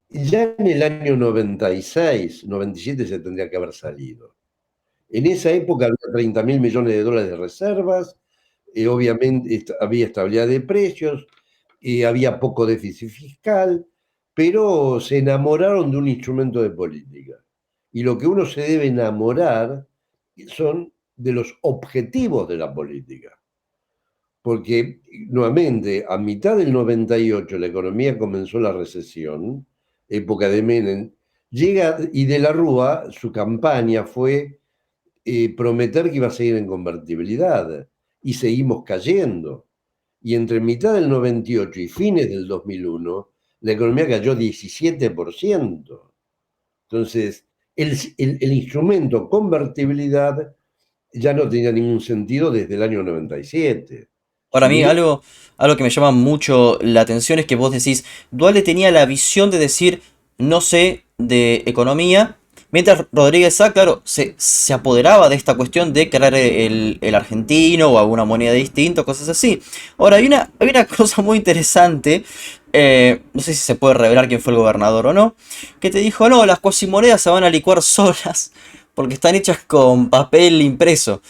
ya en el año 96, 97 se tendría que haber salido. En esa época había 30.000 millones de dólares de reservas, obviamente había estabilidad de precios, había poco déficit fiscal, pero se enamoraron de un instrumento de política. Y lo que uno se debe enamorar son de los objetivos de la política. Porque, nuevamente, a mitad del 98 la economía comenzó la recesión, época de Menem, llega y de la Rúa, su campaña fue prometer que iba a seguir en convertibilidad, y seguimos cayendo. Y entre mitad del 98 y fines del 2001, la economía cayó 17%. Entonces, el instrumento convertibilidad ya no tenía ningún sentido desde el año 97. Para Si mí, hubiera, algo que me llama mucho la atención es que vos decís, Dualde tenía la visión de decir, no sé de economía, mientras Rodríguez Sá, claro, se apoderaba de esta cuestión de crear el argentino o alguna moneda distinta, cosas así. Ahora, hay una cosa muy interesante, no sé si se puede revelar quién fue el gobernador o no, que te dijo, no, las cuasimonedas se van a licuar solas porque están hechas con papel impreso.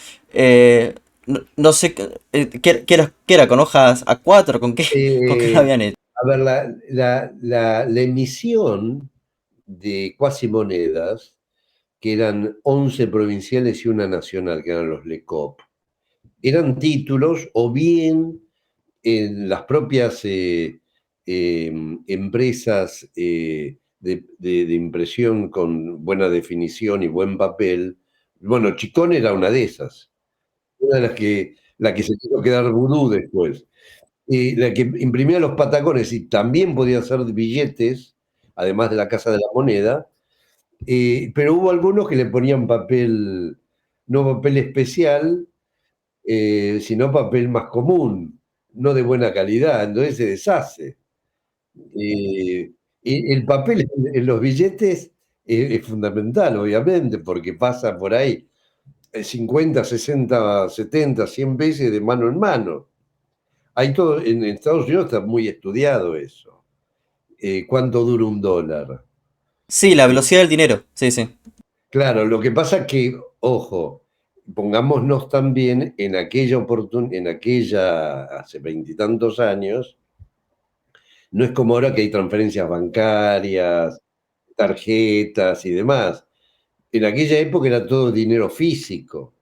No sé, qué era? ¿Con hojas A4? ¿Con qué? ¿Con qué la eh, habían hecho? a ver, la emisión de cuasimonedas, que eran 11 provinciales y una nacional, que eran los LECOP, eran títulos o bien en las propias empresas de impresión con buena definición y buen papel. Bueno, Chicón era una de esas, una de la que se tuvo que dar vudú después. La que imprimía los patacones y también podía hacer billetes, además de la Casa de la Moneda, pero hubo algunos que le ponían papel, no papel especial, sino papel más común, no de buena calidad, entonces se deshace. El papel en los billetes es fundamental, obviamente, porque pasa por ahí 50, 60, 70, 100 veces de mano en mano. Hay todo, en Estados Unidos está muy estudiado eso. ¿Cuánto dura un dólar? Sí, la velocidad del dinero. Sí, sí. Claro, lo que pasa es que, ojo, pongámonos también en aquella en aquella, hace veintitantos años, no es como ahora que hay transferencias bancarias, tarjetas y demás. En aquella época era todo dinero físico.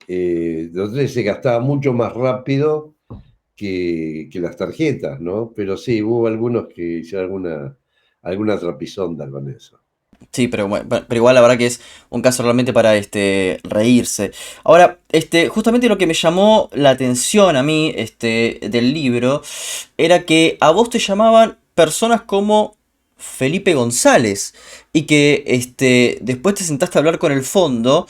Entonces se gastaba mucho más rápido que las tarjetas, ¿no? Pero sí, hubo algunos que hicieron alguna trapisonda con eso. Sí, pero bueno, pero igual la verdad que es un caso realmente para reírse. Ahora, justamente lo que me llamó la atención a mí, del libro, era que a vos te llamaban personas como Felipe González. Y que después te sentaste a hablar con el fondo.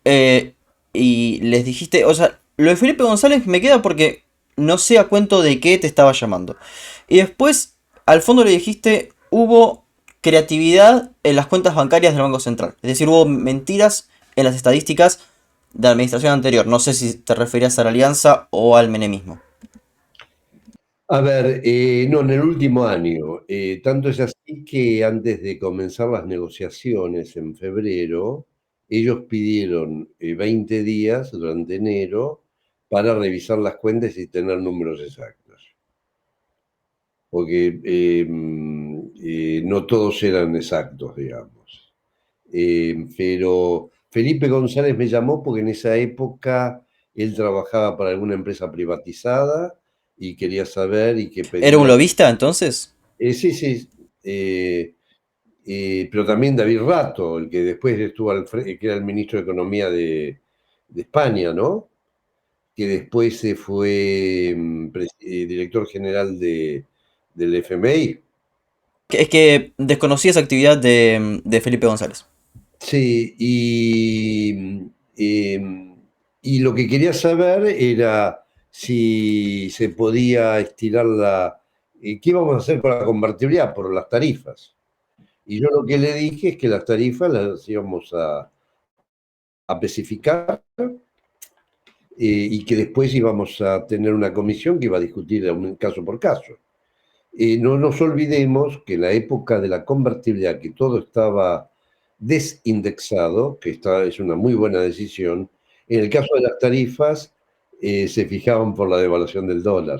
eh, y les dijiste. O sea, lo de Felipe González me queda porque no sé a cuento de qué te estaba llamando. Y después, al fondo le dijiste, hubo creatividad en las cuentas bancarias del Banco Central. Es decir, hubo mentiras en las estadísticas de la administración anterior. No sé si te referías a la alianza o al menemismo. A ver, no, en el último año. Tanto es así que antes de comenzar las negociaciones en febrero, ellos pidieron 20 días durante enero para revisar las cuentas y tener números exactos. Porque no todos eran exactos, digamos. Pero Felipe González me llamó porque en esa época él trabajaba para alguna empresa privatizada y quería saber y que ¿Era un pedía. lobista entonces? Sí, sí, pero también David Rato, el que después estuvo que era el ministro de Economía de España, ¿no? Que después se fue director general del FMI. Es que desconocí esa actividad de Felipe González. Sí, y lo que quería saber era si se podía estirar ¿qué íbamos a hacer con la convertibilidad? Por las tarifas. Y yo lo que le dije es que las tarifas las íbamos a especificar y que después íbamos a tener una comisión que iba a discutir caso por caso. No nos olvidemos que en la época de la convertibilidad, que todo estaba desindexado, es una muy buena decisión, en el caso de las tarifas se fijaban por la devaluación del dólar,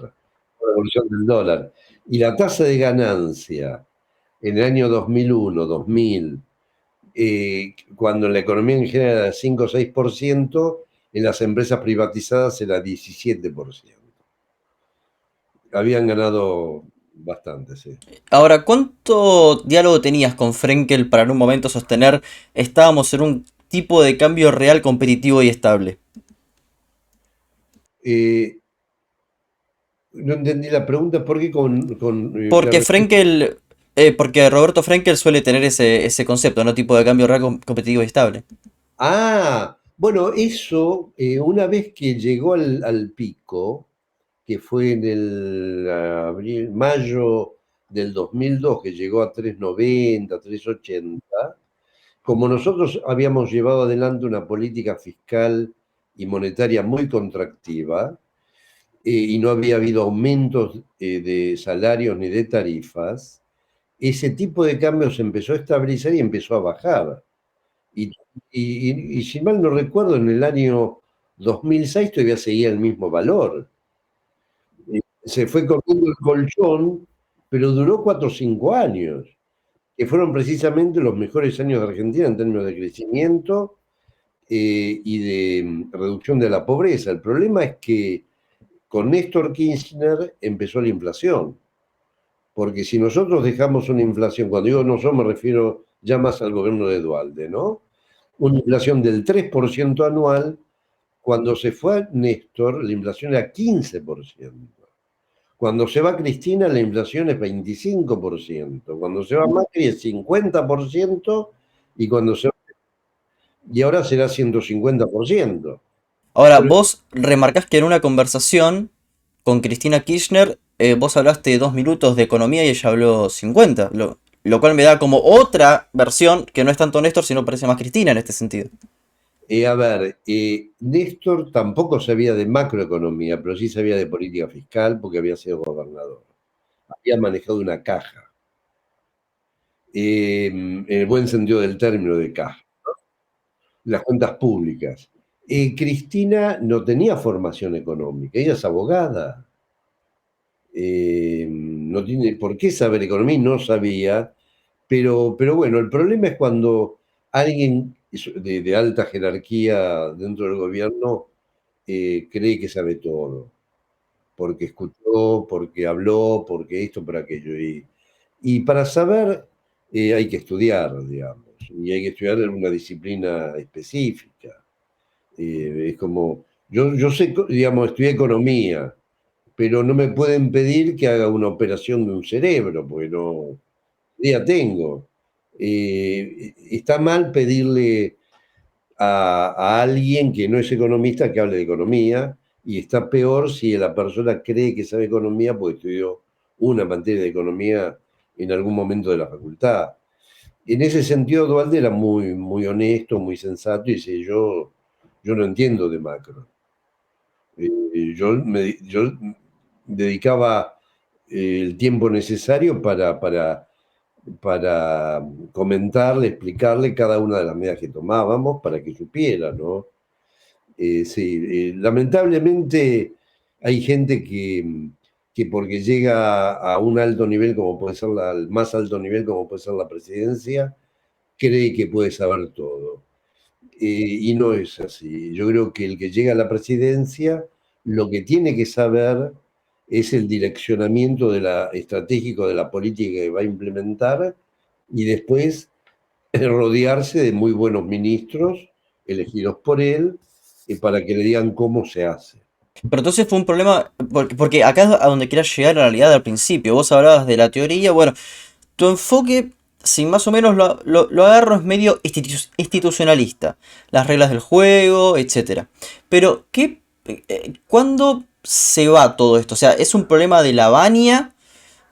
por la evolución del dólar. Y la tasa de ganancia en el año 2001, 2000, cuando la economía en general era 5 o 6%, en las empresas privatizadas era 17%. Habían ganado bastante, sí. Ahora, ¿cuánto diálogo tenías con Frenkel para en un momento sostener estábamos en un tipo de cambio real competitivo y estable? Eh, no entendí la pregunta, ¿por qué la Porque respuesta? porque Roberto Frenkel suele tener ese concepto, ¿no? Tipo de cambio real competitivo y estable. Bueno, eso, una vez que llegó al pico, que fue en el mayo del 2002, que llegó a 3,90, 3,80, como nosotros habíamos llevado adelante una política fiscal y monetaria muy contractiva, y no había habido aumentos de salarios ni de tarifas, ese tipo de cambio se empezó a estabilizar y empezó a bajar. Y, y si mal no recuerdo, en el año 2006 todavía seguía el mismo valor. Se fue corriendo el colchón, pero duró 4 o 5 años, que fueron precisamente los mejores años de Argentina en términos de crecimiento y de reducción de la pobreza. El problema es que con Néstor Kirchner empezó la inflación, porque si nosotros dejamos una inflación, cuando digo nosotros me refiero ya más al gobierno de Dualde, ¿no? Una inflación del 3% anual, cuando se fue Néstor, la inflación era 15%. Cuando se va Cristina, la inflación es 25%. Cuando se va Macri es 50%. Y cuando se y ahora será 150%. Ahora, vos remarcás que en una conversación con Cristina Kirchner, vos hablaste 2 minutos de economía y ella habló 50, lo cual me da como otra versión que no es tanto Néstor, sino parece más Cristina en este sentido. A ver, Néstor tampoco sabía de macroeconomía, pero sí sabía de política fiscal porque había sido gobernador. Había manejado una caja, en el buen sentido del término de caja, las cuentas públicas. Cristina no tenía formación económica, ella es abogada. No tiene por qué saber economía y no sabía, pero bueno, el problema es cuando alguien de alta jerarquía dentro del gobierno cree que sabe todo, porque escuchó, porque habló, porque esto, por aquello. Y para saber hay que estudiar, digamos, y hay que estudiar en una disciplina específica. Es como, yo sé, digamos, estudié economía, pero no me pueden pedir que haga una operación de un cerebro, porque no, ya tengo. Está mal pedirle a alguien que no es economista que hable de economía, y está peor si la persona cree que sabe economía porque estudió una materia de economía en algún momento de la facultad. En ese sentido, Dualde era muy, muy honesto, muy sensato, y dice, yo no entiendo de macro. Yo dedicaba el tiempo necesario para comentarle, explicarle cada una de las medidas que tomábamos para que supiera, ¿no? Sí, lamentablemente hay gente que porque llega a un alto nivel como puede ser al más alto nivel como puede ser la presidencia, cree que puede saber todo. Y no es así. Yo creo que el que llega a la presidencia lo que tiene que saber es el direccionamiento estratégico de la política que va a implementar y después rodearse de muy buenos ministros elegidos por él para que le digan cómo se hace. Pero entonces fue un problema, porque acá es a donde quería llegar en realidad al principio. Vos hablabas de la teoría, bueno, tu enfoque, si más o menos lo agarro, es medio institucionalista. Las reglas del juego, etcétera. Pero, ¿cuándo se va todo esto? O sea, ¿es un problema de la Baña?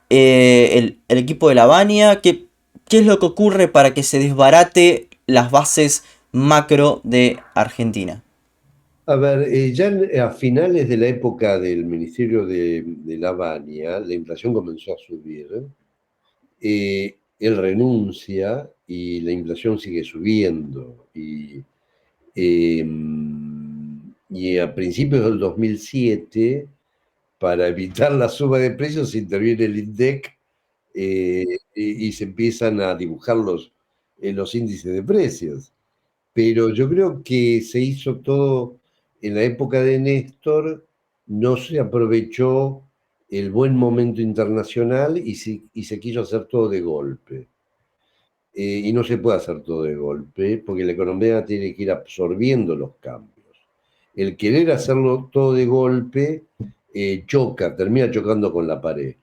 El equipo de la Baña. ¿Qué es lo que ocurre para que se desbarate las bases macro de Argentina? A ver, ya a finales de la época del Ministerio de la Baña, la inflación comenzó a subir. Él renuncia y la inflación sigue subiendo. Eh, y a principios del 2007, para evitar la suba de precios, interviene el INDEC y se empiezan a dibujar los índices de precios. Pero yo creo que se hizo todo en la época de Néstor, no se aprovechó el buen momento internacional y se quiso hacer todo de golpe. Y no se puede hacer todo de golpe porque la economía tiene que ir absorbiendo los cambios. El querer hacerlo todo de golpe choca, termina chocando con la pared.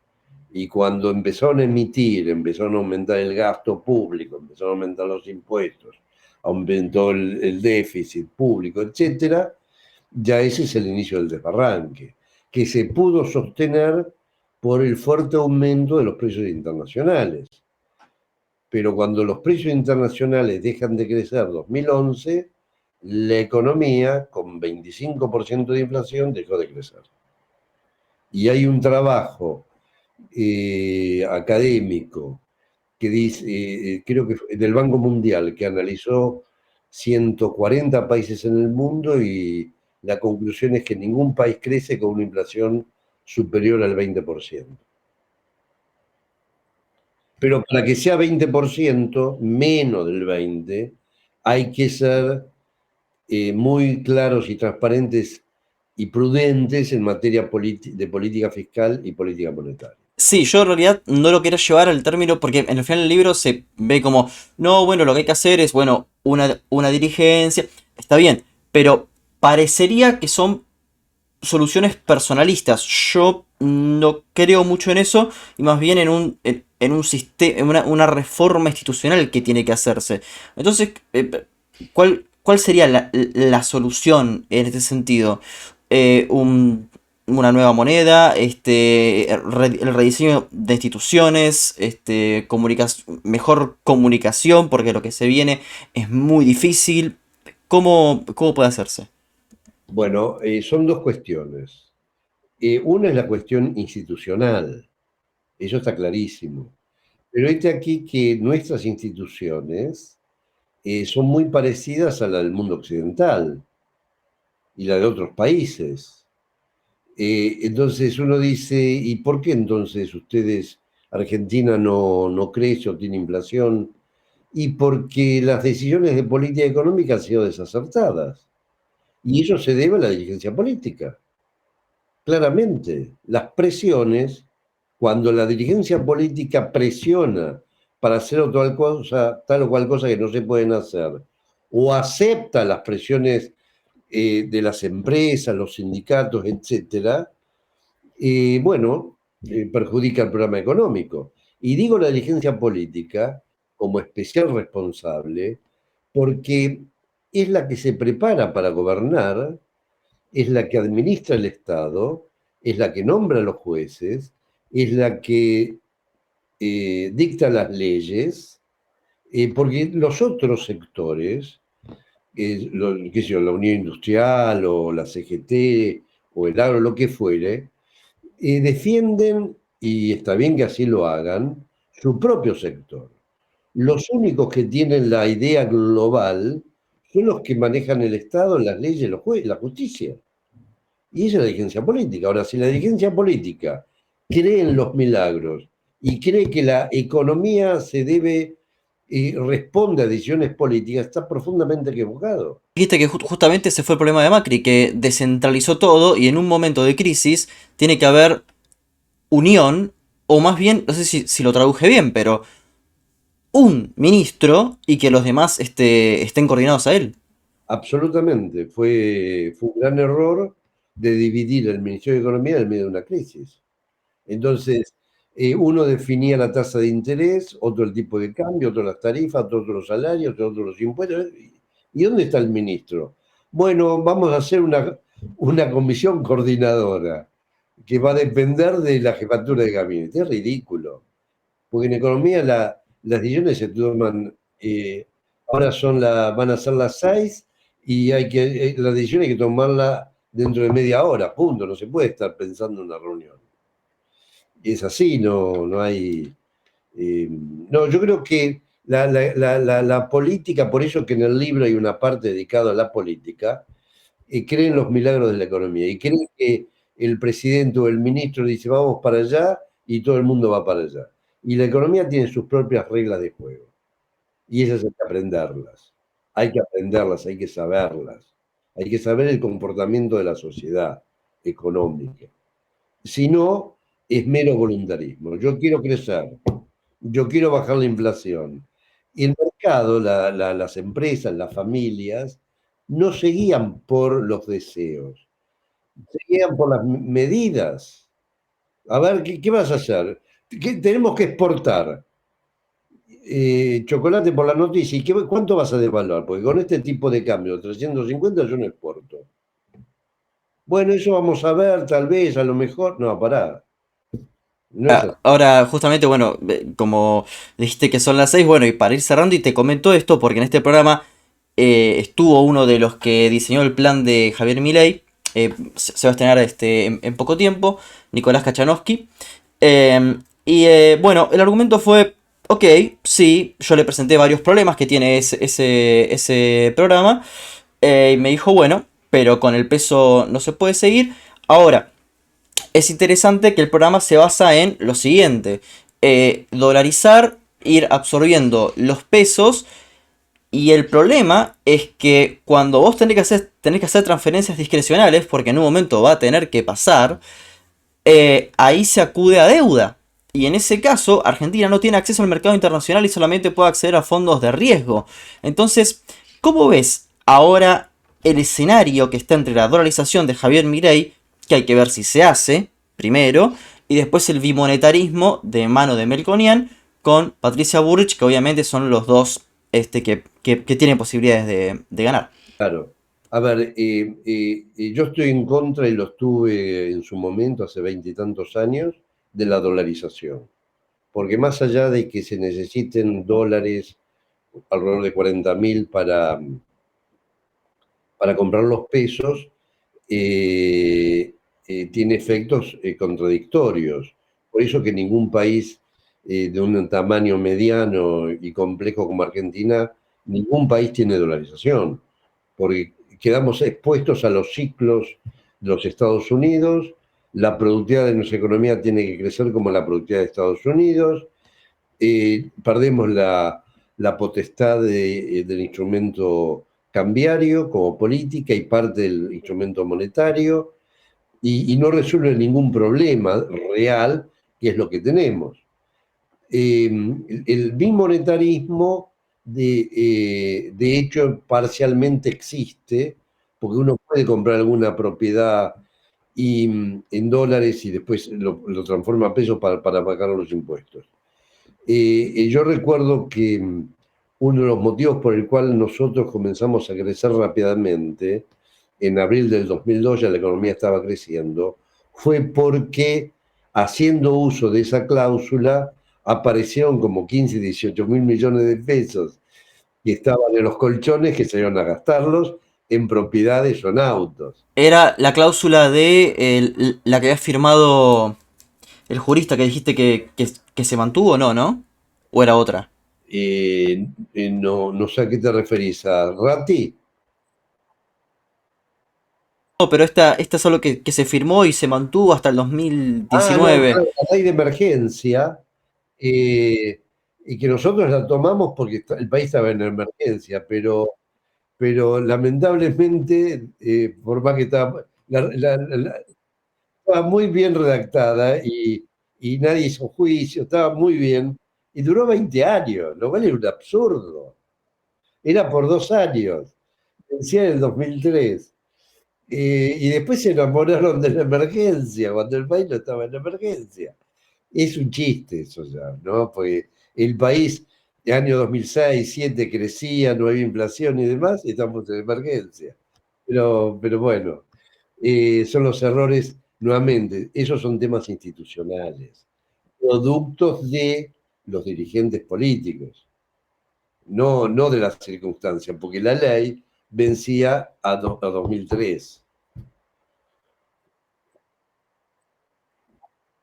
Y cuando empezaron a emitir, empezaron a aumentar el gasto público, empezaron a aumentar los impuestos, aumentó el déficit público, etcétera, ya ese es el inicio del desbarranque, que se pudo sostener por el fuerte aumento de los precios internacionales. Pero cuando los precios internacionales dejan de crecer 2011, la economía, con 25% de inflación, dejó de crecer. Y hay un trabajo académico que dice, creo que del Banco Mundial, que analizó 140 países en el mundo y la conclusión es que ningún país crece con una inflación superior al 20%. Pero para que sea 20%, menos del 20%, hay que ser muy claros y transparentes y prudentes en materia de política fiscal y política monetaria. Sí, yo en realidad no lo quería llevar al término porque en el final del libro se ve como, no, bueno, lo que hay que hacer es, bueno, una dirigencia, está bien, pero parecería que son soluciones personalistas. Yo no creo mucho en eso y más bien en un sistema, en una reforma institucional que tiene que hacerse. Entonces, ¿cuál sería la solución en este sentido? Eh, un- una nueva moneda, el rediseño de instituciones, mejor comunicación, porque lo que se viene es muy difícil. ¿Cómo puede hacerse? Bueno, son dos cuestiones. Una es la cuestión institucional, eso está clarísimo. Pero este aquí que nuestras instituciones son muy parecidas a la del mundo occidental y la de otros países. Entonces uno dice, ¿y por qué entonces ustedes, Argentina no crece o tiene inflación? Y porque las decisiones de política económica han sido desacertadas. Y eso se debe a la dirigencia política. Claramente, las presiones, cuando la dirigencia política presiona para hacer tal o cual cosa que no se pueden hacer, o acepta las presiones de las empresas, los sindicatos, etcétera, bueno, perjudica el programa económico. Y digo la dirigencia política como especial responsable porque es la que se prepara para gobernar, es la que administra el Estado, es la que nombra a los jueces, es la que dicta las leyes, porque los otros sectores, qué sé yo, la Unión Industrial o la CGT o el agro, lo que fuere, defienden y está bien que así lo hagan, su propio sector. Los únicos que tienen la idea global son los que manejan el Estado, las leyes, los jueces, la justicia. Y esa es la dirigencia política. Ahora, si la dirigencia política cree en los milagros y cree que la economía se debe y responde a decisiones políticas, está profundamente equivocado. Dijiste que justamente ese fue el problema de Macri, que descentralizó todo y en un momento de crisis tiene que haber unión, o más bien, no sé si lo traduje bien, pero un ministro y que los demás estén coordinados a él. Absolutamente. Fue un gran error de dividir el Ministerio de Economía en medio de una crisis. Entonces, uno definía la tasa de interés, otro el tipo de cambio, otro las tarifas, otro los salarios, otro los impuestos. ¿Y dónde está el ministro? Bueno, vamos a hacer una comisión coordinadora que va a depender de la jefatura de gabinete. Es ridículo, porque en economía las decisiones se toman, ahora van a ser las 6 y la decisión hay que tomarla dentro de media hora, punto. No se puede estar pensando en una reunión. Y es así, no hay. No, yo creo que la política, por eso que en el libro hay una parte dedicada a la política, cree en los milagros de la economía y cree que el presidente o el ministro dice vamos para allá y todo el mundo va para allá. Y la economía tiene sus propias reglas de juego y esas hay que aprenderlas. Hay que aprenderlas, hay que saberlas. Hay que saber el comportamiento de la sociedad económica. Si no, es mero voluntarismo. Yo quiero crecer, yo quiero bajar la inflación. Y el mercado, las empresas, las familias, no se guían por los deseos, se guían por las medidas. A ver, ¿qué vas a hacer? Tenemos que exportar chocolate por la noticia. ¿Y cuánto vas a devaluar? Porque con este tipo de cambio, 350 yo no exporto. Bueno, eso vamos a ver, tal vez, a lo mejor. No, pará. No es así. Ahora, justamente, bueno, como dijiste que son las 6, bueno, y para ir cerrando, y te comento esto, porque en este programa estuvo uno de los que diseñó el plan de Javier Milei, se va a estrenar en poco tiempo, Nicolás Kachanowski. Bueno, el argumento fue, ok, sí, yo le presenté varios problemas que tiene ese programa, y me dijo, bueno, pero con el peso no se puede seguir. Ahora, es interesante que el programa se basa en lo siguiente. Dolarizar, ir absorbiendo los pesos. Y el problema es que cuando vos tenés que hacer transferencias discrecionales, porque en un momento va a tener que pasar, ahí se acude a deuda. Y en ese caso, Argentina no tiene acceso al mercado internacional y solamente puede acceder a fondos de riesgo. Entonces, ¿cómo ves ahora el escenario que está entre la dolarización de Javier Milei, que hay que ver si se hace, primero, y después el bimonetarismo de mano de Melconian con Patricia Burrich, que obviamente son los dos que tienen posibilidades de ganar? Claro. A ver, yo estoy en contra y lo estuve en su momento, hace 20 y tantos años, de la dolarización. Porque más allá de que se necesiten dólares, alrededor de 40.000 para comprar los pesos, tiene efectos contradictorios. Por eso que ningún país de un tamaño mediano y complejo como Argentina, ningún país tiene dolarización, porque quedamos expuestos a los ciclos de los Estados Unidos, la productividad de nuestra economía tiene que crecer como la productividad de Estados Unidos, perdemos la potestad del instrumento cambiario como política y parte del instrumento monetario y no resuelve ningún problema real, que es lo que tenemos. El bimonetarismo, de hecho, parcialmente existe, porque uno puede comprar alguna propiedad en dólares y después lo transforma a pesos para pagar los impuestos. Yo recuerdo que uno de los motivos por el cual nosotros comenzamos a crecer rápidamente, en abril del 2002 ya la economía estaba creciendo, fue porque haciendo uso de esa cláusula aparecieron como 15, 18 mil millones de pesos que estaban en los colchones que se iban a gastarlos en propiedades o en autos. Era la cláusula de la que había firmado el jurista que dijiste que se mantuvo, no, ¿no? ¿O era otra? No, no sé a qué te referís, ¿a Ratti? No, pero esta es algo que se firmó y se mantuvo hasta el Ah, no, 2019. claro, la ley de emergencia, eh, y que nosotros la tomamos porque el país estaba en emergencia, pero lamentablemente, por más que estaba, estaba muy bien redactada y nadie hizo juicio, estaba muy bien, y duró 20 años, lo cual era un absurdo. Era por 2 años, vencía en el 2003. Y después se enamoraron de la emergencia, cuando el país no estaba en emergencia. Es un chiste eso ya, ¿no? Porque el país de año 2006, 2007 crecía, no había inflación y demás, y estamos en emergencia. Pero bueno, son los errores, nuevamente, esos son temas institucionales, productos de los dirigentes políticos, no de las circunstancias, porque la ley vencía a 2003.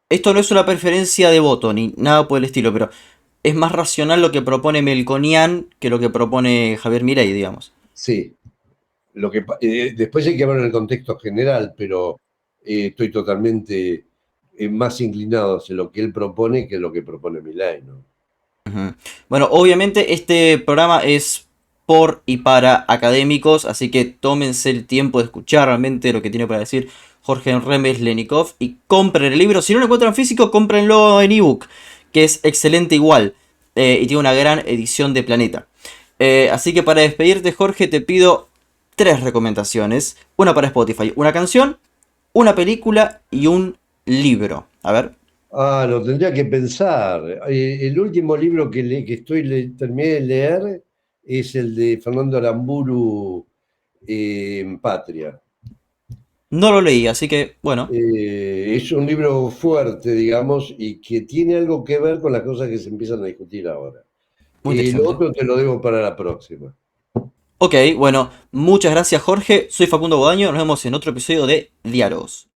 Esto no es una preferencia de voto ni nada por el estilo, pero es más racional lo que propone Melconian que lo que propone Javier Milei, digamos. Sí, después hay que hablar en el contexto general, pero estoy totalmente más inclinado hacia lo que él propone que lo que propone Milei, ¿no? Ujú. Bueno, obviamente este programa es por y para académicos, así que tómense el tiempo de escuchar realmente lo que tiene para decir Jorge Remes Lenikov y compren el libro. Si no lo encuentran físico, cómprenlo en ebook, que es excelente igual y tiene una gran edición de Planeta. Así que para despedirte, Jorge, te pido tres recomendaciones: una para Spotify, una canción, una película y un libro. A ver. Ah, lo tendría que pensar. El último libro terminé de leer es el de Fernando Aramburu, Patria. No lo leí, así que bueno, Es un libro fuerte, digamos, y que tiene algo que ver con las cosas que se empiezan a discutir ahora. muy Lo interesante. otro te lo debo para la próxima. Ok, bueno, muchas gracias Jorge, soy Facundo Bodaño, nos vemos en otro episodio de Diálogos.